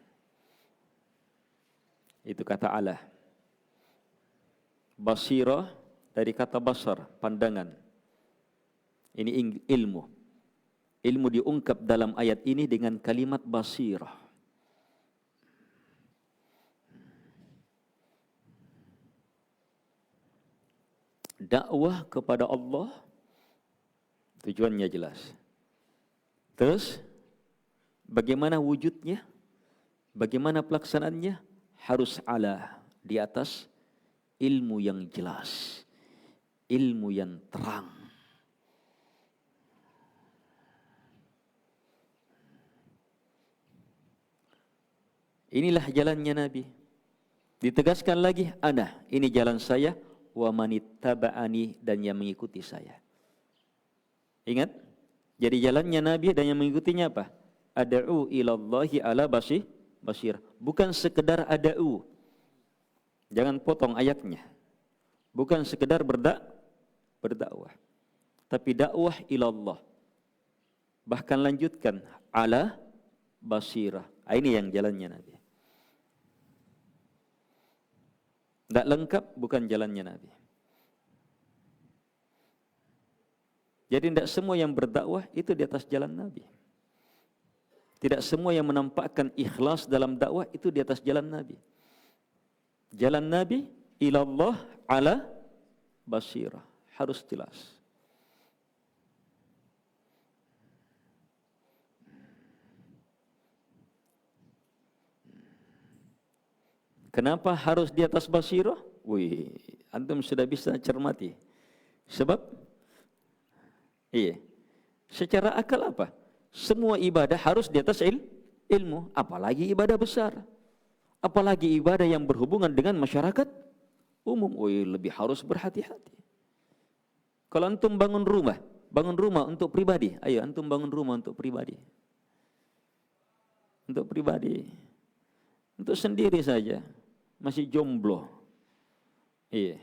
S1: Itu kata ala. Basirah dari kata basar, pandangan. Ini ilmu. Ilmu diungkap dalam ayat ini dengan kalimat basirah. Dakwah kepada Allah, tujuannya jelas. Terus, bagaimana wujudnya? Bagaimana pelaksanaannya? Harus ala, di atas ilmu yang jelas. Ilmu yang terang. Inilah jalannya Nabi. Ditegaskan lagi, ana, ini jalan saya, wa manittaba'ani, dan yang mengikuti saya. Ingat, jadi jalannya Nabi dan yang mengikutinya apa? Ad'u ilallahi ala basir. Bukan sekedar ad'u. Jangan potong ayatnya. Bukan sekedar berdakwah. Tapi dakwah ilallah. Bahkan lanjutkan, ala basirah. Ini yang jalannya Nabi. Tidak lengkap, bukan jalannya Nabi. Jadi tidak semua yang berdakwah itu di atas jalan Nabi. Tidak semua yang menampakkan ikhlas dalam dakwah itu di atas jalan Nabi. Jalan Nabi ilallah ala basirah. Harus jelas. Kenapa harus di atas basirah? Wih, antum sudah bisa cermati. Sebab, secara akal apa? Semua ibadah harus di atas ilmu. Apalagi ibadah besar. Apalagi ibadah yang berhubungan dengan masyarakat umum. Wih, lebih harus berhati-hati. Kalau antum bangun rumah untuk pribadi. Ayo, antum bangun rumah untuk pribadi. Untuk pribadi. Untuk sendiri saja. Masih jomblo. Iya.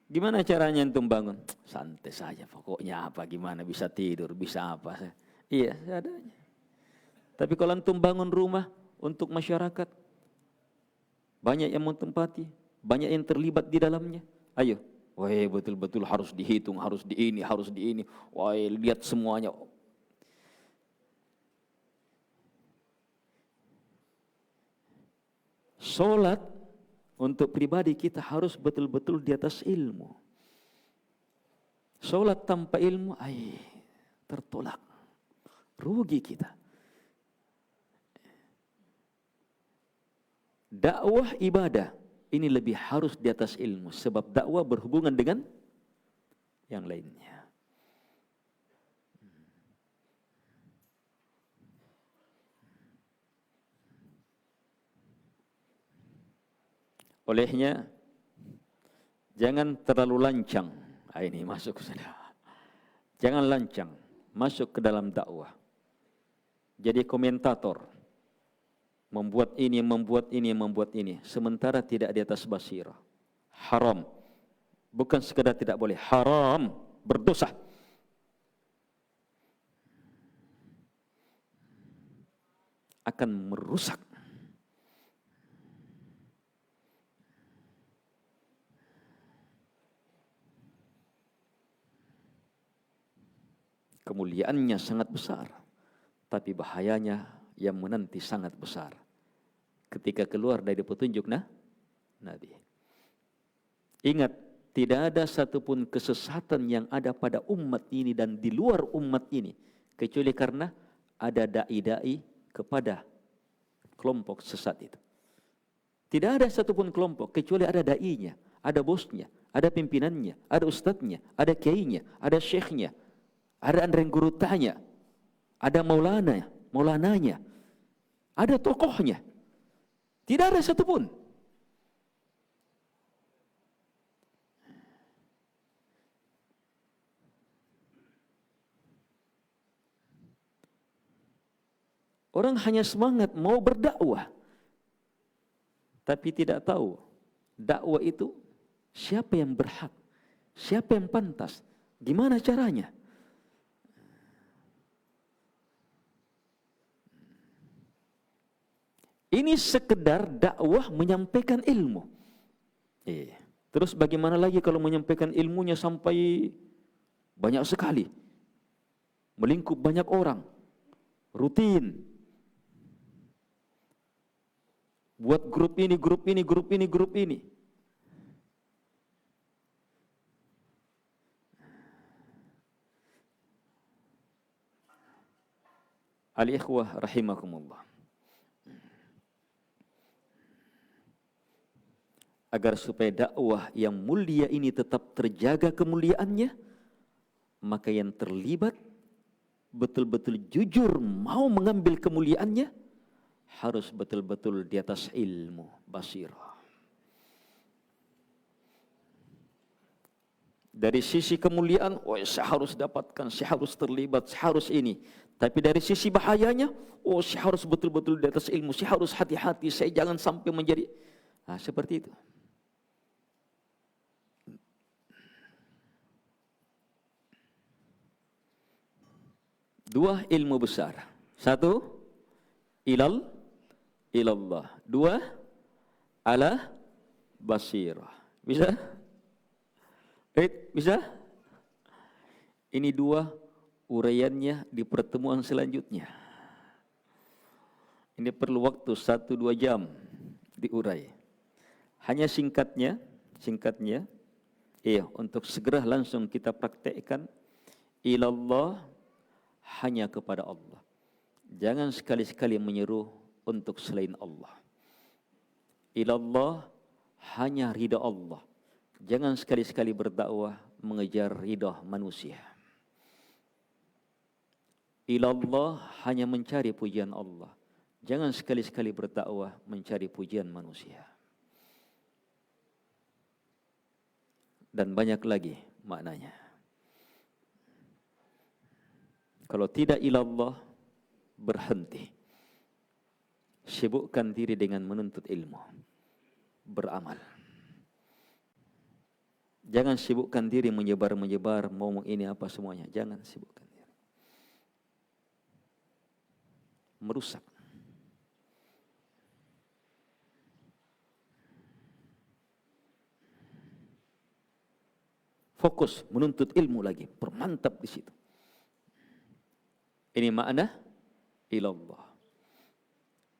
S1: Gimana caranya antum bangun? Santai saja, pokoknya apa, gimana, bisa tidur, bisa apa. Iya, seadanya. Tapi kalau antum bangun rumah untuk masyarakat, banyak yang mentempati, banyak yang terlibat di dalamnya. Ayo, Wah, betul-betul harus dihitung, harus di ini, harus di ini. Wah, lihat semuanya. Sholat untuk pribadi kita harus betul-betul di atas ilmu. Sholat tanpa ilmu, tertolak. Rugi kita. Dakwah ibadah ini lebih harus di atas ilmu, sebab dakwah berhubungan dengan yang lainnya. Olehnya jangan terlalu lancang. Ini masuk sudah. Jangan lancang masuk ke dalam dakwah. Jadi komentator. Membuat ini, membuat ini, membuat ini. Sementara tidak di atas basirah. Haram. Bukan sekadar tidak boleh. Haram. Berdosa. Akan merusak. Kemuliaannya sangat besar. Tapi bahayanya yang menanti sangat besar ketika keluar dari petunjuk Nabi. Ingat, tidak ada satupun kesesatan yang ada pada umat ini dan di luar umat ini kecuali karena ada dai-dai kepada kelompok sesat itu. Tidak ada satupun kelompok kecuali ada dai-nya, ada bosnya, ada pimpinannya, ada ustadznya, ada kiainya, ada syekhnya, ada anggurutanya, ada maulananya, ada tokohnya. Tidak ada satupun. Orang hanya semangat mau berdakwah, tapi tidak tahu dakwah itu siapa yang berhak, siapa yang pantas, gimana caranya. Ini sekedar dakwah menyampaikan ilmu. Terus bagaimana lagi kalau menyampaikan ilmunya sampai banyak sekali, melingkup banyak orang, rutin. Buat grup ini, grup ini, grup ini, grup ini. Al-ikhwah rahimakumullah. Agar supaya dakwah yang mulia ini tetap terjaga kemuliaannya, maka yang terlibat betul-betul jujur mau mengambil kemuliaannya harus betul-betul di atas ilmu basirah. Dari sisi kemuliaan, saya harus dapatkan, saya harus terlibat, saya harus ini. Tapi dari sisi bahayanya, saya harus betul-betul di atas ilmu, saya harus hati-hati, saya jangan sampai menjadi seperti itu. Dua ilmu besar. Satu, ilallah. Dua, ala basirah. Bisa? Bisa? Ini dua uraiannya di pertemuan selanjutnya. Ini perlu waktu 1-2 jam diurai. Hanya singkatnya, untuk segera langsung kita praktekkan. Ilallah, hanya kepada Allah. Jangan sekali-sekali menyeru untuk selain Allah. Ilallah, hanya ridha Allah. Jangan sekali-sekali berdakwah mengejar ridha manusia. Ilallah, hanya mencari pujian Allah. Jangan sekali-sekali berdakwah mencari pujian manusia. Dan banyak lagi maknanya. Kalau tidak ilallah, berhenti. Sibukkan diri dengan menuntut ilmu. Beramal. Jangan sibukkan diri menyebar, ngomong ini apa semuanya. Jangan sibukkan diri. Merusak. fokus menuntut ilmu lagi, permantap di situ. Ini makna ilallah.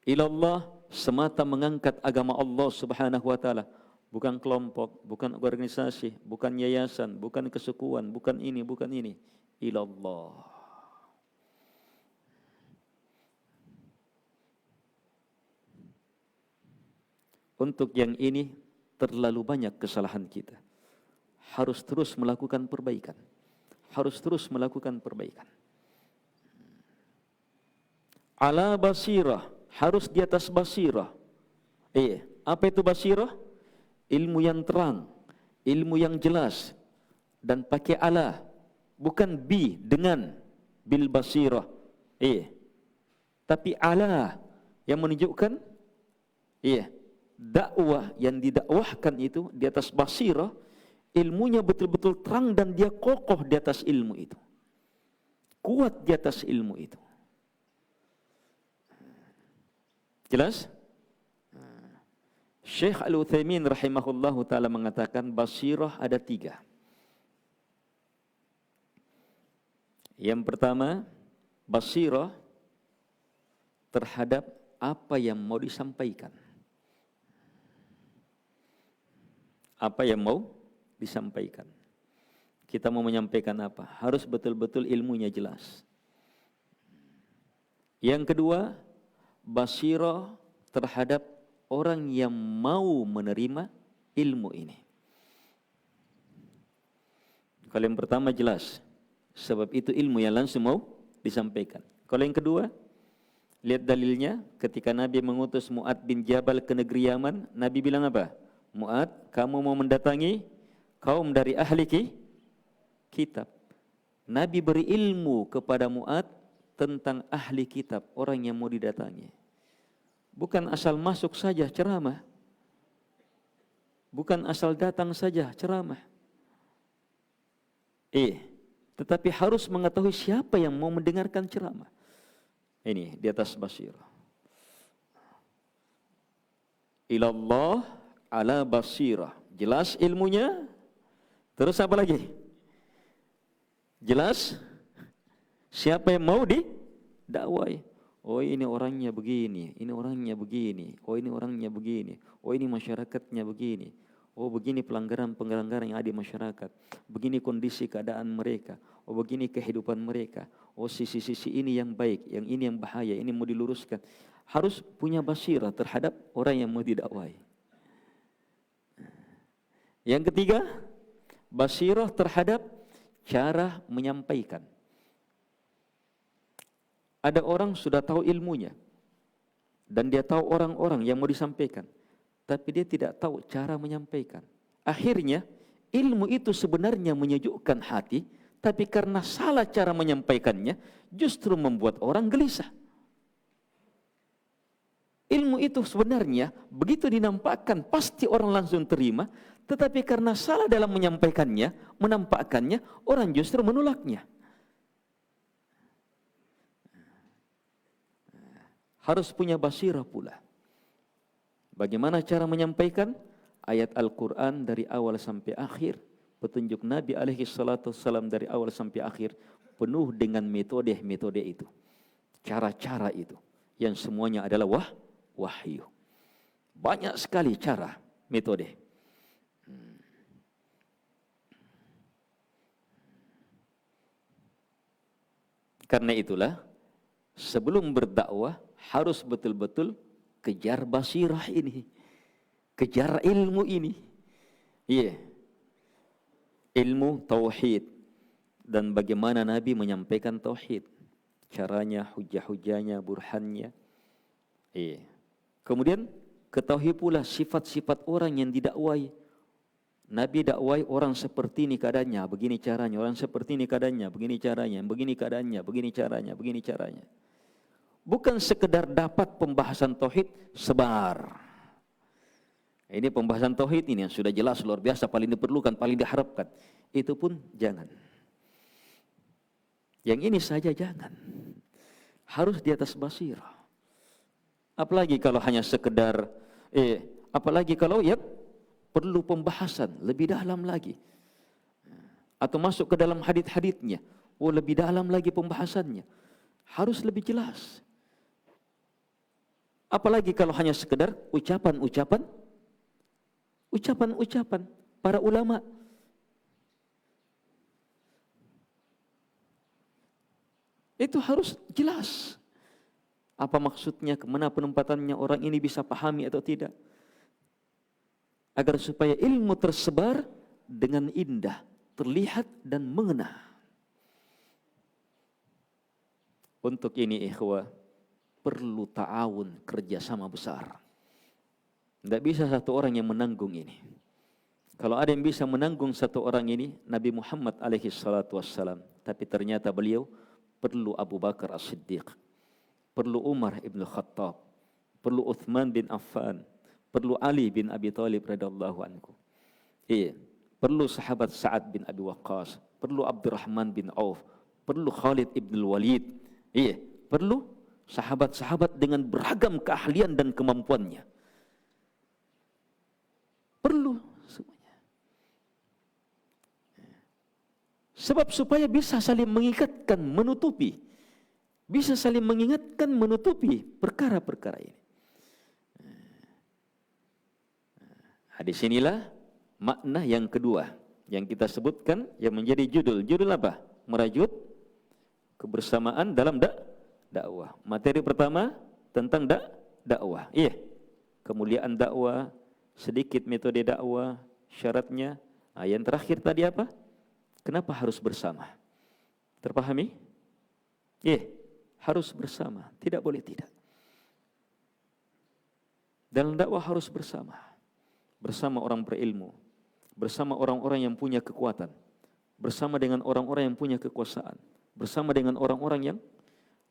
S1: Ilallah semata mengangkat agama Allah Subhanahu wa taala, bukan kelompok, bukan organisasi, bukan yayasan, bukan kesukuan, bukan ini, bukan ini. Ilallah. Untuk yang ini terlalu banyak kesalahan kita. Harus terus melakukan perbaikan. Harus terus melakukan perbaikan. Ala basirah, harus di atas basirah. Apa itu basirah? Ilmu yang terang, ilmu yang jelas, dan pakai ala, bukan bi dengan bil basirah. Tapi ala yang menunjukkan dakwah yang didakwahkan itu di atas basirah, ilmunya betul-betul terang dan dia kokoh di atas ilmu itu. Kuat di atas ilmu itu. Jelas? Syekh Al-Utsaimin rahimahullahu ta'ala mengatakan basirah ada 3. Yang pertama, basirah terhadap apa yang mau disampaikan. Apa yang mau disampaikan. Kita mau menyampaikan apa? Harus betul-betul ilmunya jelas. Yang kedua, basirah terhadap orang yang mau menerima ilmu ini. Kalau yang pertama jelas, sebab itu ilmu yang langsung mau disampaikan. Kalau yang kedua, lihat dalilnya ketika Nabi mengutus Mu'ad bin Jabal ke negeri Yaman, Nabi bilang apa? Mu'ad, kamu mau mendatangi kaum dari ahli kitab. Nabi beri ilmu kepada Mu'ad tentang ahli kitab, orang yang mau didatangi. Bukan asal masuk saja ceramah. Bukan asal datang saja ceramah. Tetapi harus mengetahui siapa yang mau mendengarkan ceramah. Ini di atas basirah. Ilallah ala basirah. Jelas ilmunya. Terus apa lagi? Jelas siapa yang mau didakwai. Oh ini orangnya begini, ini orangnya begini, oh ini orangnya begini, oh ini masyarakatnya begini, oh begini pelanggaran-pelanggaran yang ada di masyarakat, begini kondisi keadaan mereka, oh begini kehidupan mereka, oh sisi-sisi ini yang baik, yang ini yang bahaya, ini mau diluruskan. Harus punya basirah terhadap orang yang mau didakwai. Yang ketiga, basirah terhadap cara menyampaikan. Ada orang sudah tahu ilmunya dan dia tahu orang-orang yang mau disampaikan, tapi dia tidak tahu cara menyampaikan. Akhirnya ilmu itu sebenarnya menyejukkan hati, tapi karena salah cara menyampaikannya justru membuat orang gelisah. Ilmu itu sebenarnya begitu dinampakkan pasti orang langsung terima, tetapi karena salah dalam menyampaikannya, menampakkannya, orang justru menolaknya. Harus punya basirah pula. Bagaimana cara menyampaikan ayat Al-Quran dari awal sampai akhir, petunjuk Nabi alaihi salatu wassalam dari awal sampai akhir, penuh dengan metode-metode itu, cara-cara itu, yang semuanya adalah wahyu. Banyak sekali cara, metode. Karena itulah, sebelum berdakwah, harus betul-betul kejar basirah ini, kejar ilmu ini. Ilmu tauhid dan bagaimana Nabi menyampaikan tauhid, caranya, hujah-hujahnya, burhannya. Kemudian ketahui pula sifat-sifat orang yang didakwai. Nabi dakwai orang seperti ini keadaannya, begini caranya, orang seperti ini keadaannya, begini caranya, begini keadaannya, begini caranya, begini caranya. Bukan sekedar dapat pembahasan tauhid sebar. Ini pembahasan tauhid ini yang sudah jelas luar biasa, paling diperlukan, paling diharapkan. Itu pun jangan. Yang ini saja jangan. Harus di atas basirah. Apalagi kalau hanya sekedar apalagi kalau perlu pembahasan lebih dalam lagi. atau masuk ke dalam hadits-haditsnya, oh lebih dalam lagi pembahasannya, harus lebih jelas. Apalagi kalau hanya sekedar ucapan-ucapan para ulama. Itu harus jelas. Apa maksudnya, kemana penempatannya, orang ini bisa pahami atau tidak. Agar supaya ilmu tersebar dengan indah, terlihat dan mengena. Untuk ini ikhwah, perlu ta'awun, kerjasama besar. Tidak bisa satu orang yang menanggung ini. Kalau ada yang bisa menanggung satu orang ini, Nabi Muhammad alaihi salatu wassalam. Tapi ternyata beliau perlu Abu Bakar As-Siddiq, perlu Umar ibn Khattab, perlu Uthman bin Affan, perlu Ali bin Abi Thalib radhiyallahu anhu. Iya, perlu sahabat Sa'ad bin Abi Waqqas, perlu Abdurrahman bin Auf, perlu Khalid ibn Walid. Iya, perlu sahabat-sahabat dengan beragam keahlian dan kemampuannya. Perlu semuanya. Sebab supaya bisa saling mengikatkan, menutupi. Bisa saling mengingatkan, menutupi perkara-perkara ini. Hadis inilah makna yang kedua yang kita sebutkan yang menjadi judul. Judul apa? Merajut kebersamaan dalam dakwah. Materi pertama tentang dakwah. Iya. Kemuliaan dakwah, sedikit metode dakwah, syaratnya. Nah, yang terakhir tadi apa? Kenapa harus bersama? Terpahami? Iya, harus bersama, tidak boleh tidak. Dalam dakwah harus bersama. Bersama orang berilmu, bersama orang-orang yang punya kekuatan, bersama dengan orang-orang yang punya kekuasaan, bersama dengan orang-orang yang,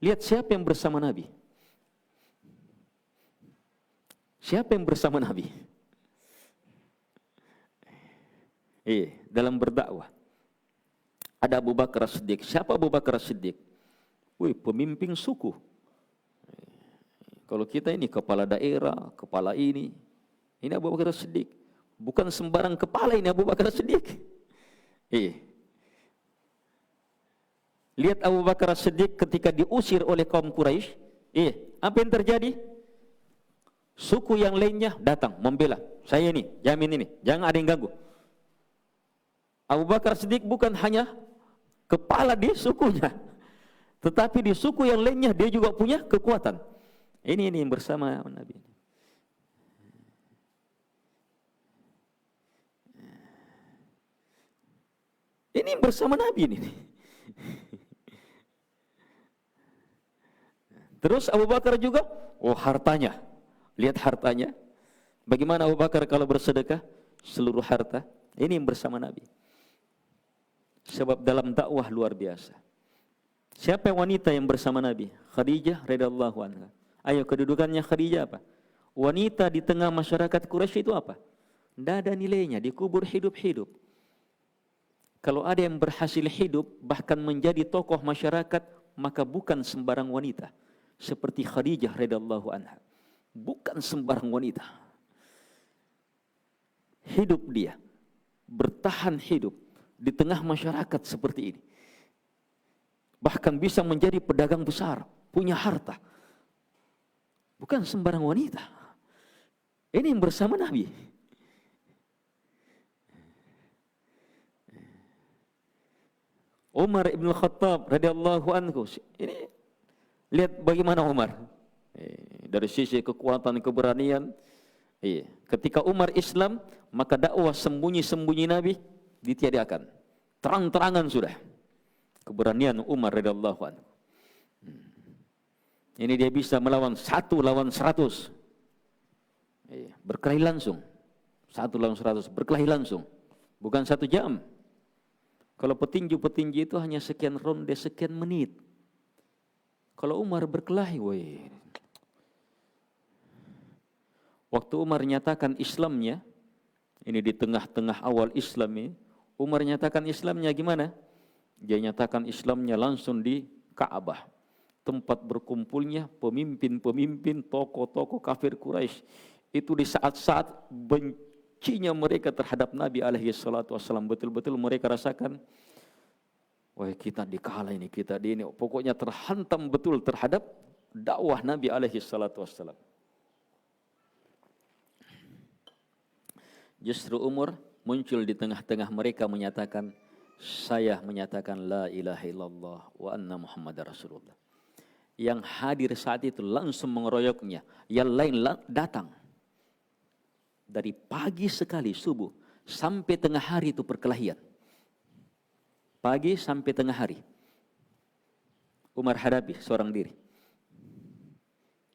S1: lihat siapa yang bersama Nabi. Siapa yang bersama Nabi? Dalam berdakwah. Ada Abu Bakar As-Siddiq. Siapa Abu Bakar As-Siddiq? Pemimpin suku. Kalau kita ini kepala daerah, kepala ini Abu Bakar As-Siddiq. Bukan sembarang kepala ini Abu Bakar As-Siddiq. Lihat Abu Bakar As-Siddiq ketika diusir oleh kaum Quraisy. Apa yang terjadi? Suku yang lainnya datang membela. Saya ini, jamin ini, jangan ada yang ganggu. Abu Bakar As-Siddiq bukan hanya kepala di sukunya, tetapi di suku yang lainnya dia juga punya kekuatan. Ini yang bersama Nabi. Ini bersama Nabi ini. Terus Abu Bakar juga, hartanya. Lihat hartanya. Bagaimana Abu Bakar kalau bersedekah? Seluruh harta. Ini yang bersama Nabi. Sebab dalam dakwah luar biasa. Siapa yang wanita yang bersama Nabi? Khadijah radhiyallahu anha. Ayo, kedudukannya Khadijah apa? Wanita di tengah masyarakat Quraisy itu apa? Tidak ada nilainya, dikubur hidup-hidup. Kalau ada yang berhasil hidup, bahkan menjadi tokoh masyarakat, maka bukan sembarang wanita. Seperti Khadijah radhiyallahu anha. Bukan sembarang wanita. Hidup dia, bertahan hidup di tengah masyarakat seperti ini. Bahkan bisa menjadi pedagang besar, punya harta. Bukan sembarang wanita. Ini yang bersama Nabi. Umar ibn Khattab radhiyallahu anhu. Ini lihat bagaimana Umar. Dari sisi kekuatan, keberanian. Ketika Umar Islam, maka dakwah sembunyi-sembunyi Nabi ditiadakan. Terang-terangan sudah. Keberanian Umar radhiyallahu anhu. Ini dia bisa melawan 1 lawan 100. Berkelahi langsung. 1 lawan 100, berkelahi langsung. Bukan 1 jam. Kalau petinju-petinju itu hanya sekian ronde, sekian menit. Kalau Umar berkelahi, waktu Umar nyatakan Islamnya, ini di tengah-tengah awal Islam ini, Umar nyatakan Islamnya gimana? Dia nyatakan Islamnya langsung di Ka'bah, tempat berkumpulnya pemimpin-pemimpin, tokoh-tokoh kafir Quraisy. Itu di saat-saat bencinya mereka terhadap Nabi alaihi salatu wassalam. Betul-betul mereka rasakan, wah kita dikalah ini, kita di ini. Pokoknya terhantam betul terhadap dakwah Nabi alaihi salatu wassalam. Justru Umar muncul di tengah-tengah mereka menyatakan, saya menyatakan la ilaha illallah wa anna Muhammadar Rasulullah. Yang hadir saat itu langsung mengeroyoknya. Yang lain datang. Dari pagi sekali subuh sampai tengah hari itu perkelahian. Pagi sampai tengah hari. Umar hadapi seorang diri.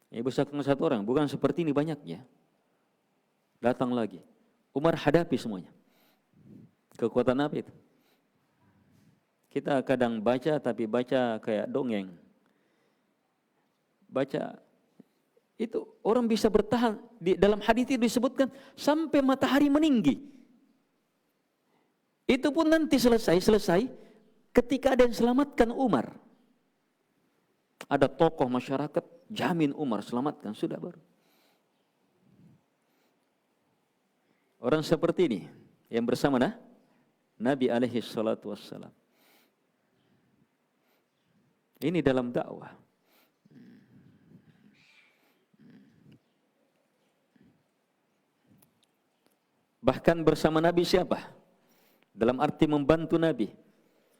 S1: Ini besar satu orang, bukan seperti ini banyaknya. Datang lagi. Umar hadapi semuanya. Kekuatan apa itu? Kita kadang baca tapi baca kayak dongeng. Baca itu orang bisa bertahan di dalam hadis itu disebutkan sampai matahari meninggi. Itu pun nanti selesai ketika ada yang selamatkan Umar. Ada tokoh masyarakat jamin Umar selamatkan, sudah baru. Orang seperti ini yang bersama Nabi alaihi salatu wassalam. Ini dalam dakwah. Bahkan bersama Nabi siapa? Dalam arti membantu Nabi.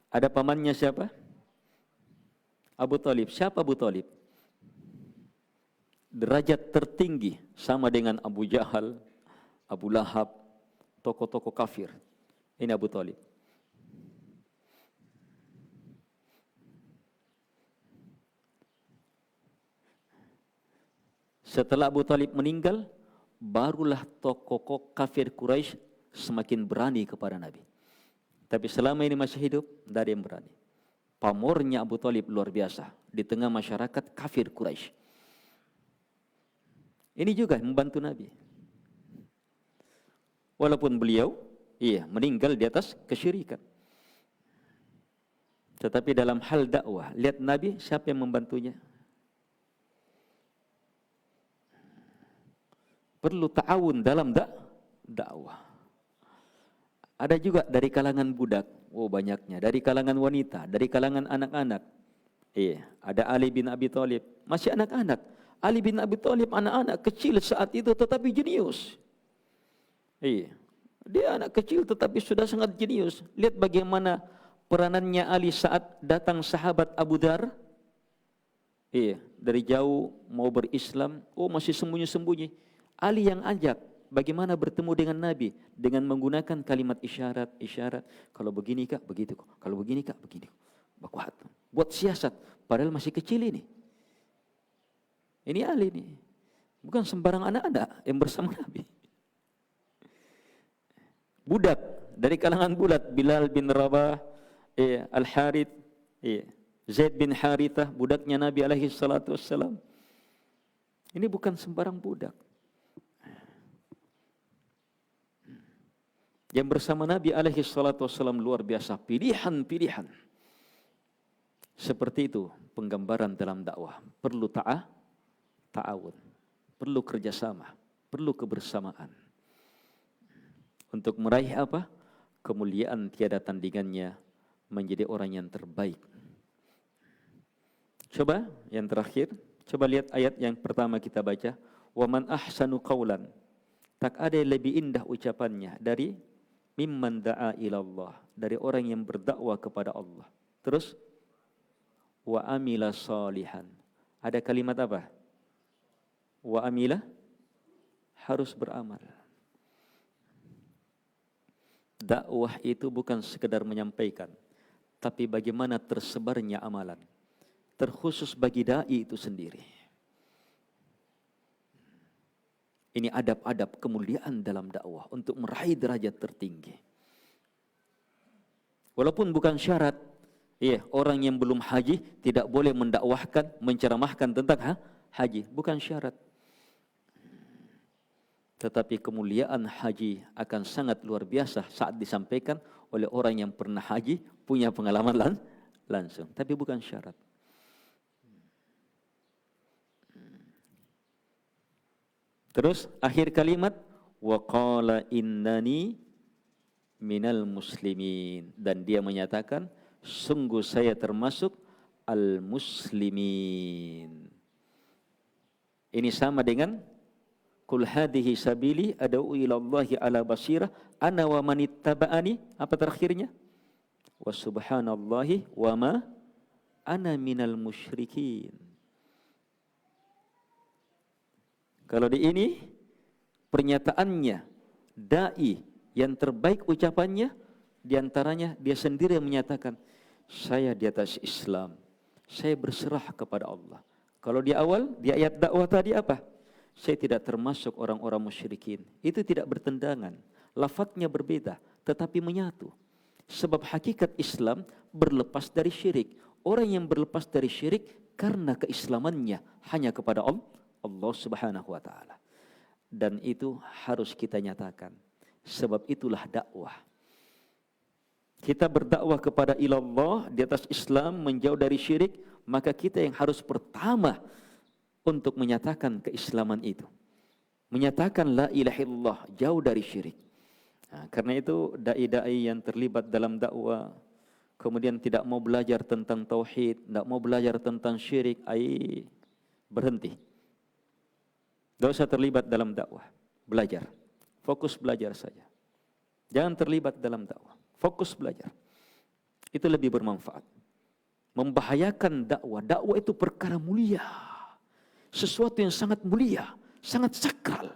S1: Ada pamannya siapa? Abu Talib. Siapa Abu Talib? Derajat tertinggi sama dengan Abu Jahal, Abu Lahab, tokoh-tokoh kafir. Ini Abu Talib. Setelah Abu Talib meninggal, barulah tokoh kafir Quraisy semakin berani kepada Nabi. Tapi selama ini masih hidup, tidak ada yang berani. Pamornya Abu Talib luar biasa di tengah masyarakat kafir Quraisy. Ini juga membantu Nabi. Walaupun beliau meninggal di atas kesyirikan. Tetapi dalam hal dakwah, lihat Nabi siapa yang membantunya? Perlu ta'awun dalam dakwah. Ada juga dari kalangan budak, banyaknya. Dari kalangan wanita, dari kalangan anak-anak. Ada Ali bin Abi Thalib, masih anak-anak. Ali bin Abi Thalib anak-anak kecil saat itu tetapi jenius. Dia anak kecil tetapi sudah sangat jenius. Lihat bagaimana peranannya Ali saat datang sahabat Abu Dar. Dari jauh mau berislam, masih sembunyi-sembunyi. Ali yang ajak bagaimana bertemu dengan Nabi dengan menggunakan kalimat isyarat. Kalau begini kak, begitu kok. Kalau begini kak, begini. Bakuat. Buat siasat. Padahal masih kecil ini. Ini Ali nih. Bukan sembarang anak-anak yang bersama Nabi. Budak dari kalangan budak, Bilal bin Rabah, Al-Harith, Zaid bin Harithah, budaknya Nabi alaihi salatu wassalam. Ini bukan sembarang budak. Yang bersama Nabi alaihi salatu wassalam luar biasa, pilihan-pilihan. Seperti itu penggambaran dalam dakwah. Perlu ta'awun, perlu kerjasama, perlu kebersamaan. Untuk meraih apa? Kemuliaan tiada tandingannya, menjadi orang yang terbaik. Coba yang terakhir, coba lihat ayat yang pertama kita baca. Wa man ahsanu qawlan. Tak ada yang lebih indah ucapannya dari mimman da'a ilallah, dari orang yang berdakwah kepada Allah. Terus wa amila salihan. Ada kalimat apa? Wa amila, harus beramal. Dakwah itu bukan sekedar menyampaikan, tapi bagaimana tersebarnya amalan. Terkhusus bagi dai itu sendiri. Ini adab-adab kemuliaan dalam dakwah untuk meraih derajat tertinggi. Walaupun bukan syarat, orang yang belum haji tidak boleh mendakwahkan, menceramahkan tentang haji, bukan syarat. Tetapi kemuliaan haji akan sangat luar biasa saat disampaikan oleh orang yang pernah haji, punya pengalaman langsung. Tapi bukan syarat. Terus akhir kalimat, wa qala innani minal muslimin, dan dia menyatakan sungguh saya termasuk al-muslimin. Ini sama dengan qul hadhihi sabili ad'u ila Allahi ala basirah ana wa manittaba'ani, apa terakhirnya? Wa subhanallahi wa ma ana minal musyrikin. Kalau di ini pernyataannya dai yang terbaik ucapannya, diantaranya dia sendiri yang menyatakan saya di atas Islam, saya berserah kepada Allah. Kalau di awal di ayat dakwah tadi apa? Saya tidak termasuk orang-orang musyrikin. Itu tidak bertentangan, lafadznya berbeda tetapi menyatu. Sebab hakikat Islam berlepas dari syirik. Orang yang berlepas dari syirik karena keislamannya hanya kepada Allah Subhanahu wa taala. Dan itu harus kita nyatakan. Sebab itulah dakwah. Kita berdakwah kepada ilallah di atas Islam, menjauh dari syirik, maka kita yang harus pertama untuk menyatakan keislaman itu. Menyatakan la ilaha illallah, jauh dari syirik. Nah, karena itu dai-dai yang terlibat dalam dakwah kemudian tidak mau belajar tentang tauhid, tidak mau belajar tentang syirik, berhenti. Tidak usah terlibat dalam dakwah, belajar. Fokus belajar saja. Jangan terlibat dalam dakwah. Fokus belajar. Itu lebih bermanfaat. Membahayakan dakwah. Dakwah itu perkara mulia. Sesuatu yang sangat mulia, sangat sakral.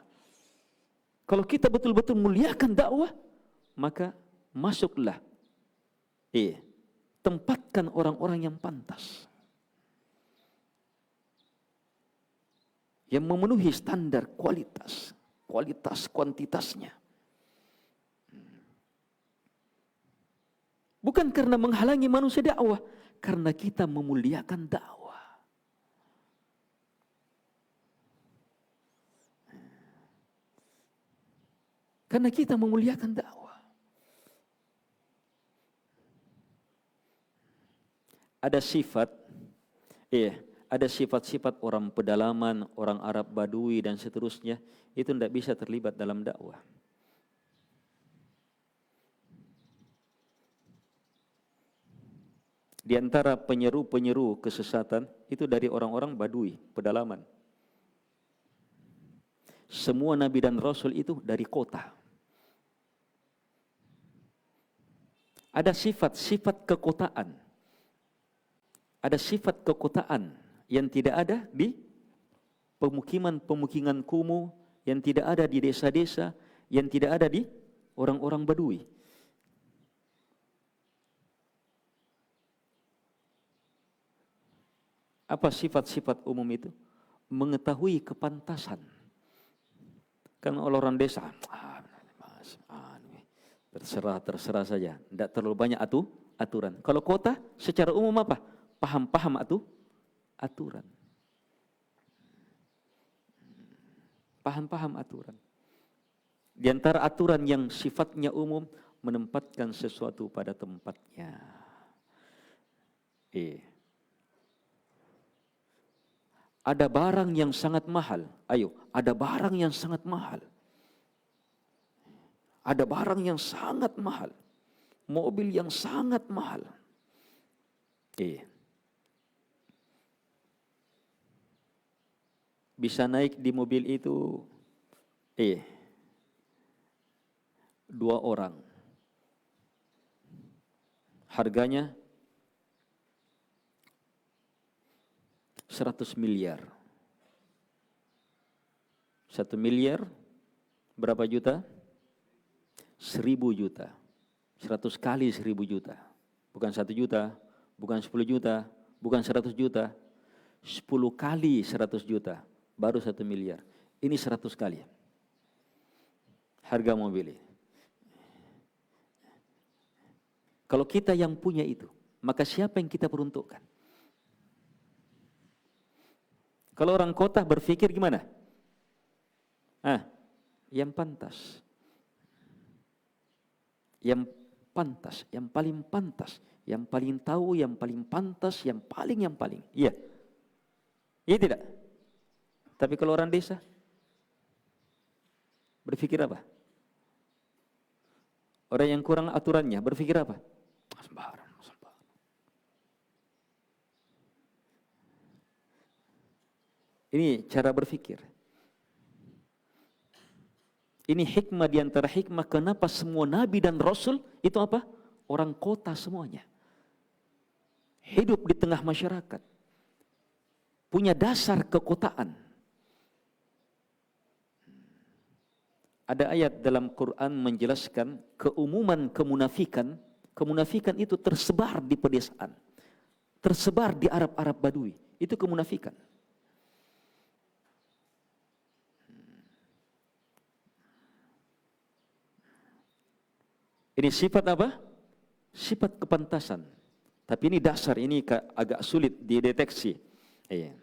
S1: Kalau kita betul-betul muliakan dakwah, maka masuklah. Tempatkan orang-orang yang pantas. Yang memenuhi standar kualitas kuantitasnya. Bukan karena menghalangi manusia dakwah, karena kita memuliakan dakwah. Karena kita memuliakan dakwah. Ada sifat-sifat orang pedalaman, orang Arab Badui dan seterusnya, itu tidak bisa terlibat dalam dakwah. Di antara penyeru-penyeru kesesatan itu dari orang-orang Badui, pedalaman. Semua nabi dan rasul itu dari kota. Ada sifat-sifat kekotaan. Ada sifat kekotaan yang tidak ada di pemukiman-pemukiman kumuh, yang tidak ada di desa-desa, yang tidak ada di orang-orang Badui. Apa sifat-sifat umum itu? Mengetahui kepantasan. Kan orang desa, terserah saja, tidak terlalu banyak aturan. Kalau kota secara umum apa? Paham aturan. Paham aturan. Di antara aturan yang sifatnya umum, menempatkan sesuatu pada tempatnya. Ada barang yang sangat mahal. Ada barang yang sangat mahal. Ada barang yang sangat mahal. Mobil yang sangat mahal. Bisa naik di mobil itu 2 orang. Harganya 100 miliar. 1 miliar berapa juta? 1000 juta. 100 kali 1000 juta. Bukan 1 juta, bukan 10 juta, bukan 100 juta. 10 kali 100 juta. Baru 1 miliar. Ini 100 kali harga mobil ini. Kalau kita yang punya itu, maka siapa yang kita peruntukkan? Kalau orang kota berpikir gimana? Yang pantas. Yang pantas, yang paling pantas, yang paling tahu, yang paling pantas, yang paling. Iya. Iya tidak? Tapi kalau orang desa, Berpikir apa? Orang yang kurang aturannya berpikir apa? Sembarang. Ini cara berpikir. Ini hikmah di antara hikmah kenapa semua nabi dan rasul itu apa? Orang kota semuanya. Hidup di tengah masyarakat. Punya dasar kekotaan. Ada ayat dalam Quran menjelaskan keumuman kemunafikan. Kemunafikan itu tersebar di pedesaan. Tersebar di Arab-Arab Badui. Itu kemunafikan. Ini sifat apa? Sifat kepantasan. Tapi ini dasar, ini agak sulit dideteksi. Iya.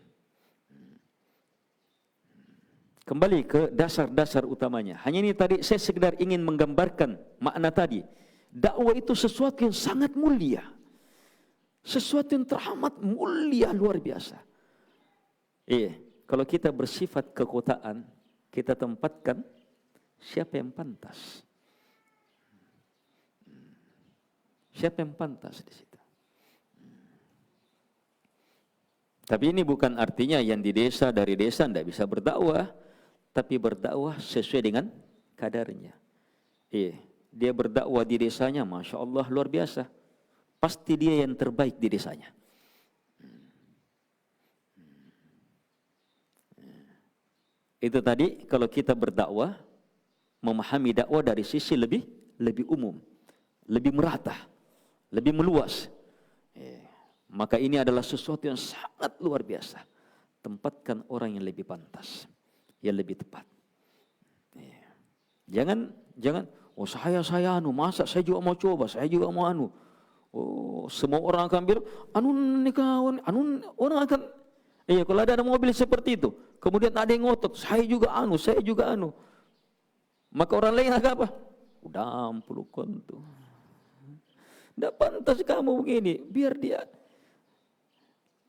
S1: Kembali ke dasar-dasar utamanya. Hanya ini tadi saya sekedar ingin menggambarkan makna tadi. Dakwah itu sesuatu yang sangat mulia. Sesuatu yang teramat mulia luar biasa. Iya. Kalau kita bersifat kekotaan, kita tempatkan siapa yang pantas. Siapa yang pantas di situ? Tapi ini bukan artinya yang di desa dari desa tidak bisa berdakwah, tapi berdakwah sesuai dengan kadarnya. Dia berdakwah di desanya, masya Allah luar biasa. Pasti dia yang terbaik di desanya. Itu tadi kalau kita berdakwah, memahami dakwah dari sisi lebih umum, lebih merata. Lebih meluas. Maka ini adalah sesuatu yang sangat luar biasa. Tempatkan orang yang lebih pantas, yang lebih tepat. Jangan, oh saya anu, masa saya juga mau coba, saya juga mau anu. Oh, semua orang akan bilang, orang akan, kalau ada mobil seperti itu, kemudian ada yang ngotot, saya juga anu. Maka orang lain agak apa? Udah 60 kontu. Tidak pantas kamu begini, biar dia.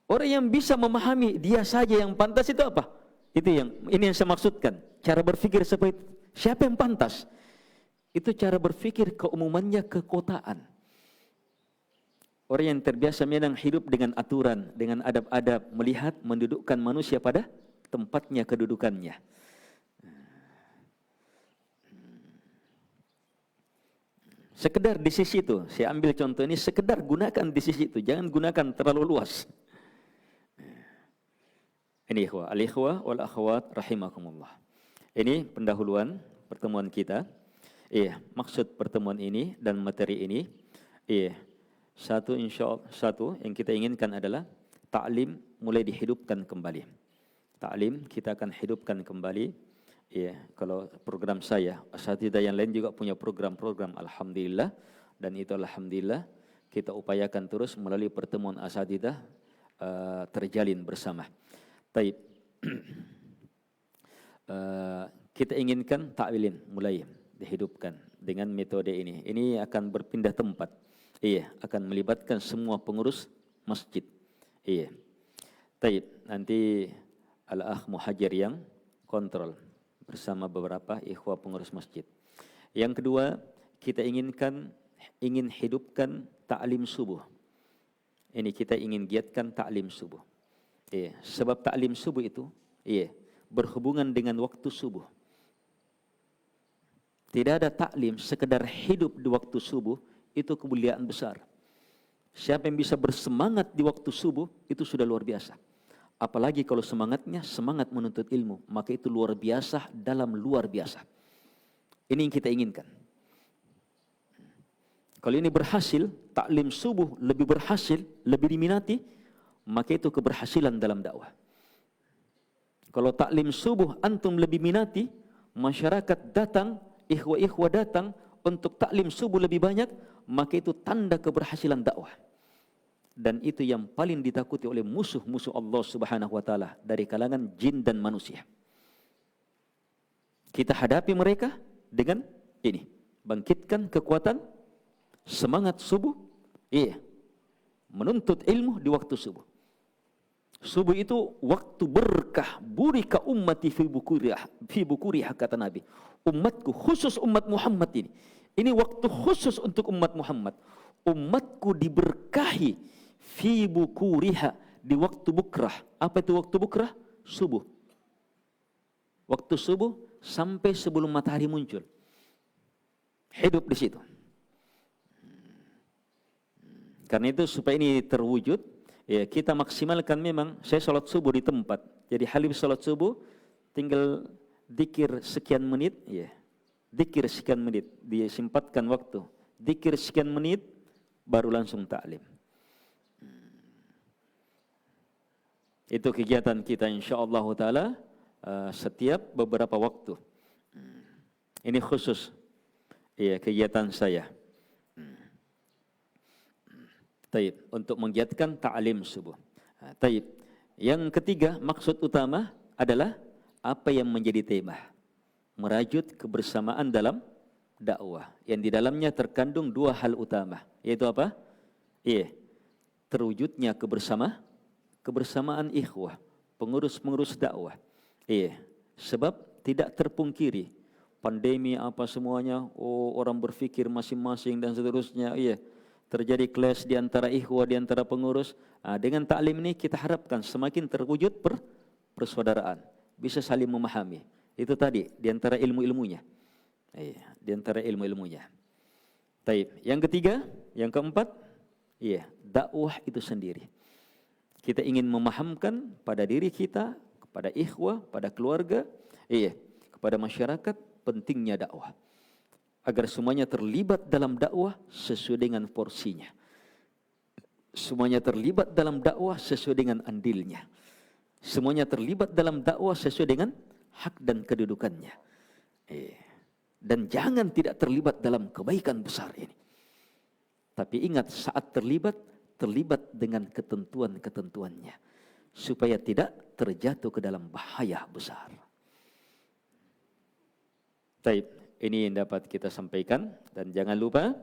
S1: Orang yang bisa memahami dia saja yang pantas itu apa? Ini yang saya maksudkan. Cara berpikir seperti itu. Siapa yang pantas? Itu cara berpikir keumumannya kekotaan. Orang yang terbiasa memang hidup dengan aturan, dengan adab-adab, melihat, mendudukkan manusia pada tempatnya, kedudukannya. Sekedar di sisi itu, saya ambil contoh ini, sekedar gunakan di sisi itu, jangan gunakan terlalu luas. Ini al-ikhwah wal akhwat rahimakumullah. Ini pendahuluan pertemuan kita. Maksud pertemuan ini dan materi ini, satu yang kita inginkan adalah ta'lim mulai dihidupkan kembali. Ta'lim kita akan hidupkan kembali. Kalau program saya, asatidzah yang lain juga punya program-program, alhamdulillah, dan itu alhamdulillah kita upayakan terus melalui pertemuan asatidzah terjalin bersama. Taib. Kita inginkan ta'wilin mulai dihidupkan dengan metode ini. Ini akan berpindah tempat. Akan melibatkan semua pengurus masjid. Taib. Nanti al-akh Muhajir yang kontrol bersama beberapa ikhwah pengurus masjid. Yang kedua, kita ingin hidupkan ta'lim subuh. Ini kita ingin giatkan ta'lim subuh. Sebab ta'lim subuh itu berhubungan dengan waktu subuh. Tidak ada ta'lim sekedar hidup di waktu subuh, itu kemuliaan besar. Siapa yang bisa bersemangat di waktu subuh, itu sudah luar biasa. Apalagi kalau semangatnya semangat menuntut ilmu, maka itu luar biasa dalam luar biasa. Ini yang kita inginkan. Kalau ini berhasil, taklim subuh lebih berhasil, lebih diminati, maka itu keberhasilan dalam dakwah. Kalau taklim subuh antum lebih minati, masyarakat datang, ikhwah-ikhwah datang untuk taklim subuh lebih banyak, maka itu tanda keberhasilan dakwah. Dan itu yang paling ditakuti oleh musuh-musuh Allah Subhanahu wa taala dari kalangan jin dan manusia. Kita hadapi mereka dengan ini, bangkitkan kekuatan semangat subuh, menuntut ilmu di waktu subuh. Subuh itu waktu berkah, burika ummati fi bukuriha kata Nabi. Umatku, khusus umat Muhammad ini. Ini waktu khusus untuk umat Muhammad. Umatku diberkahi fi bukuriha, di waktu bukrah. Apa itu waktu bukrah? Subuh. Waktu subuh sampai sebelum matahari muncul. Hidup di situ. Karena itu supaya ini terwujud, ya kita maksimalkan memang. Saya sholat subuh di tempat. Jadi habis sholat subuh tinggal dikir sekian menit, ya. Dikir sekian menit, dia sempatkan waktu. Dikir sekian menit baru langsung taklim. Itu kegiatan kita insyaallah taala setiap beberapa waktu. Ini khusus ya kegiatan saya. Taib, untuk menggiatkan ta'lim subuh. Taib. Yang ketiga, maksud utama adalah apa yang menjadi tema. Merajut kebersamaan dalam dakwah. Yang di dalamnya terkandung dua hal utama. Yaitu apa? Terwujudnya kebersamaan ikhwah, pengurus-pengurus dakwah. Sebab tidak terpungkiri pandemi apa semuanya, orang berfikir masing-masing dan seterusnya. Terjadi clash di antara ikhwah, di antara pengurus. Dengan taklim ini kita harapkan semakin terwujud persaudaraan, bisa saling memahami. Itu tadi di antara ilmu-ilmunya. Di antara ilmu-ilmunya. Taib. Yang ketiga, yang keempat, dakwah itu sendiri. Kita ingin memahamkan pada diri kita, kepada ikhwah, pada keluarga, kepada masyarakat pentingnya dakwah. Agar semuanya terlibat dalam dakwah sesuai dengan porsinya. Semuanya terlibat dalam dakwah sesuai dengan andilnya. Semuanya terlibat dalam dakwah sesuai dengan hak dan kedudukannya. Dan jangan tidak terlibat dalam kebaikan besar ini. Tapi ingat, saat terlibat dengan ketentuan-ketentuannya. Supaya tidak terjatuh ke dalam bahaya besar. Baik, ini yang dapat kita sampaikan. Dan jangan lupa,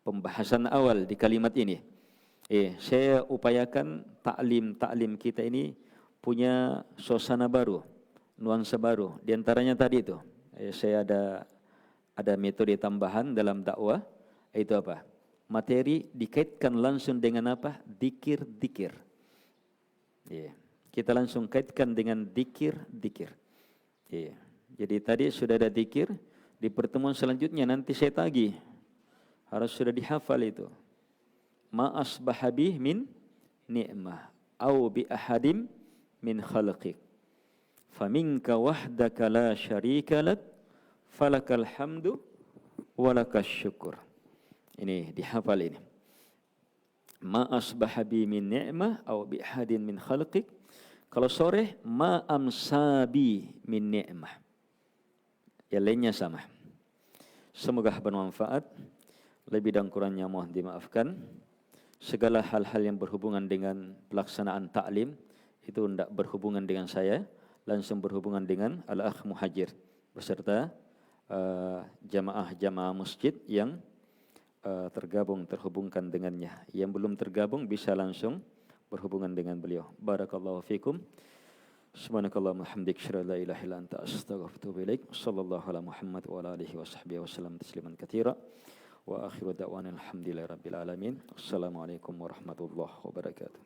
S1: pembahasan awal di kalimat ini. Saya upayakan taklim kita ini punya suasana baru, nuansa baru. Di antaranya tadi itu, saya ada metode tambahan dalam dakwah, yaitu apa? Materi dikaitkan langsung dengan apa? Dikir-dikir. Kita langsung kaitkan dengan dikir-dikir. Jadi tadi sudah ada dikir, di pertemuan selanjutnya nanti saya tagih. Harus sudah dihafal itu. Ma asbaha bih min ni'mah au bi ahadim min khalqik. Faminka wahdaka la syarika lak falakal hamdu walakas syukur. Ini dihafal ini. Ma asbaha bi min ni'mah au bi ahadin min khalqik. Kalau sore ma amsabi min ni'mah. Yang lainnya sama. Semoga bermanfaat. Lebih dan kurangnya mohon dimaafkan. Segala hal-hal yang berhubungan dengan pelaksanaan taklim itu tidak berhubungan dengan saya, langsung berhubungan dengan Al-Akh Muhajir beserta jamaah-jamaah masjid yang terhubungkan dengannya. Yang belum tergabung bisa langsung berhubungan dengan beliau. Barakallahu fikum. Subhanakallahumma hamdik asyhadu an la ilaha illa anta astaghfiruka wa atubu ilaik. Sallallahu ala Muhammad wa ala alihi washabbihi wasallam tasliman katsira. Wa akhiru da'wana alhamdulillahi rabbil alamin. Assalamualaikum warahmatullahi wabarakatuh.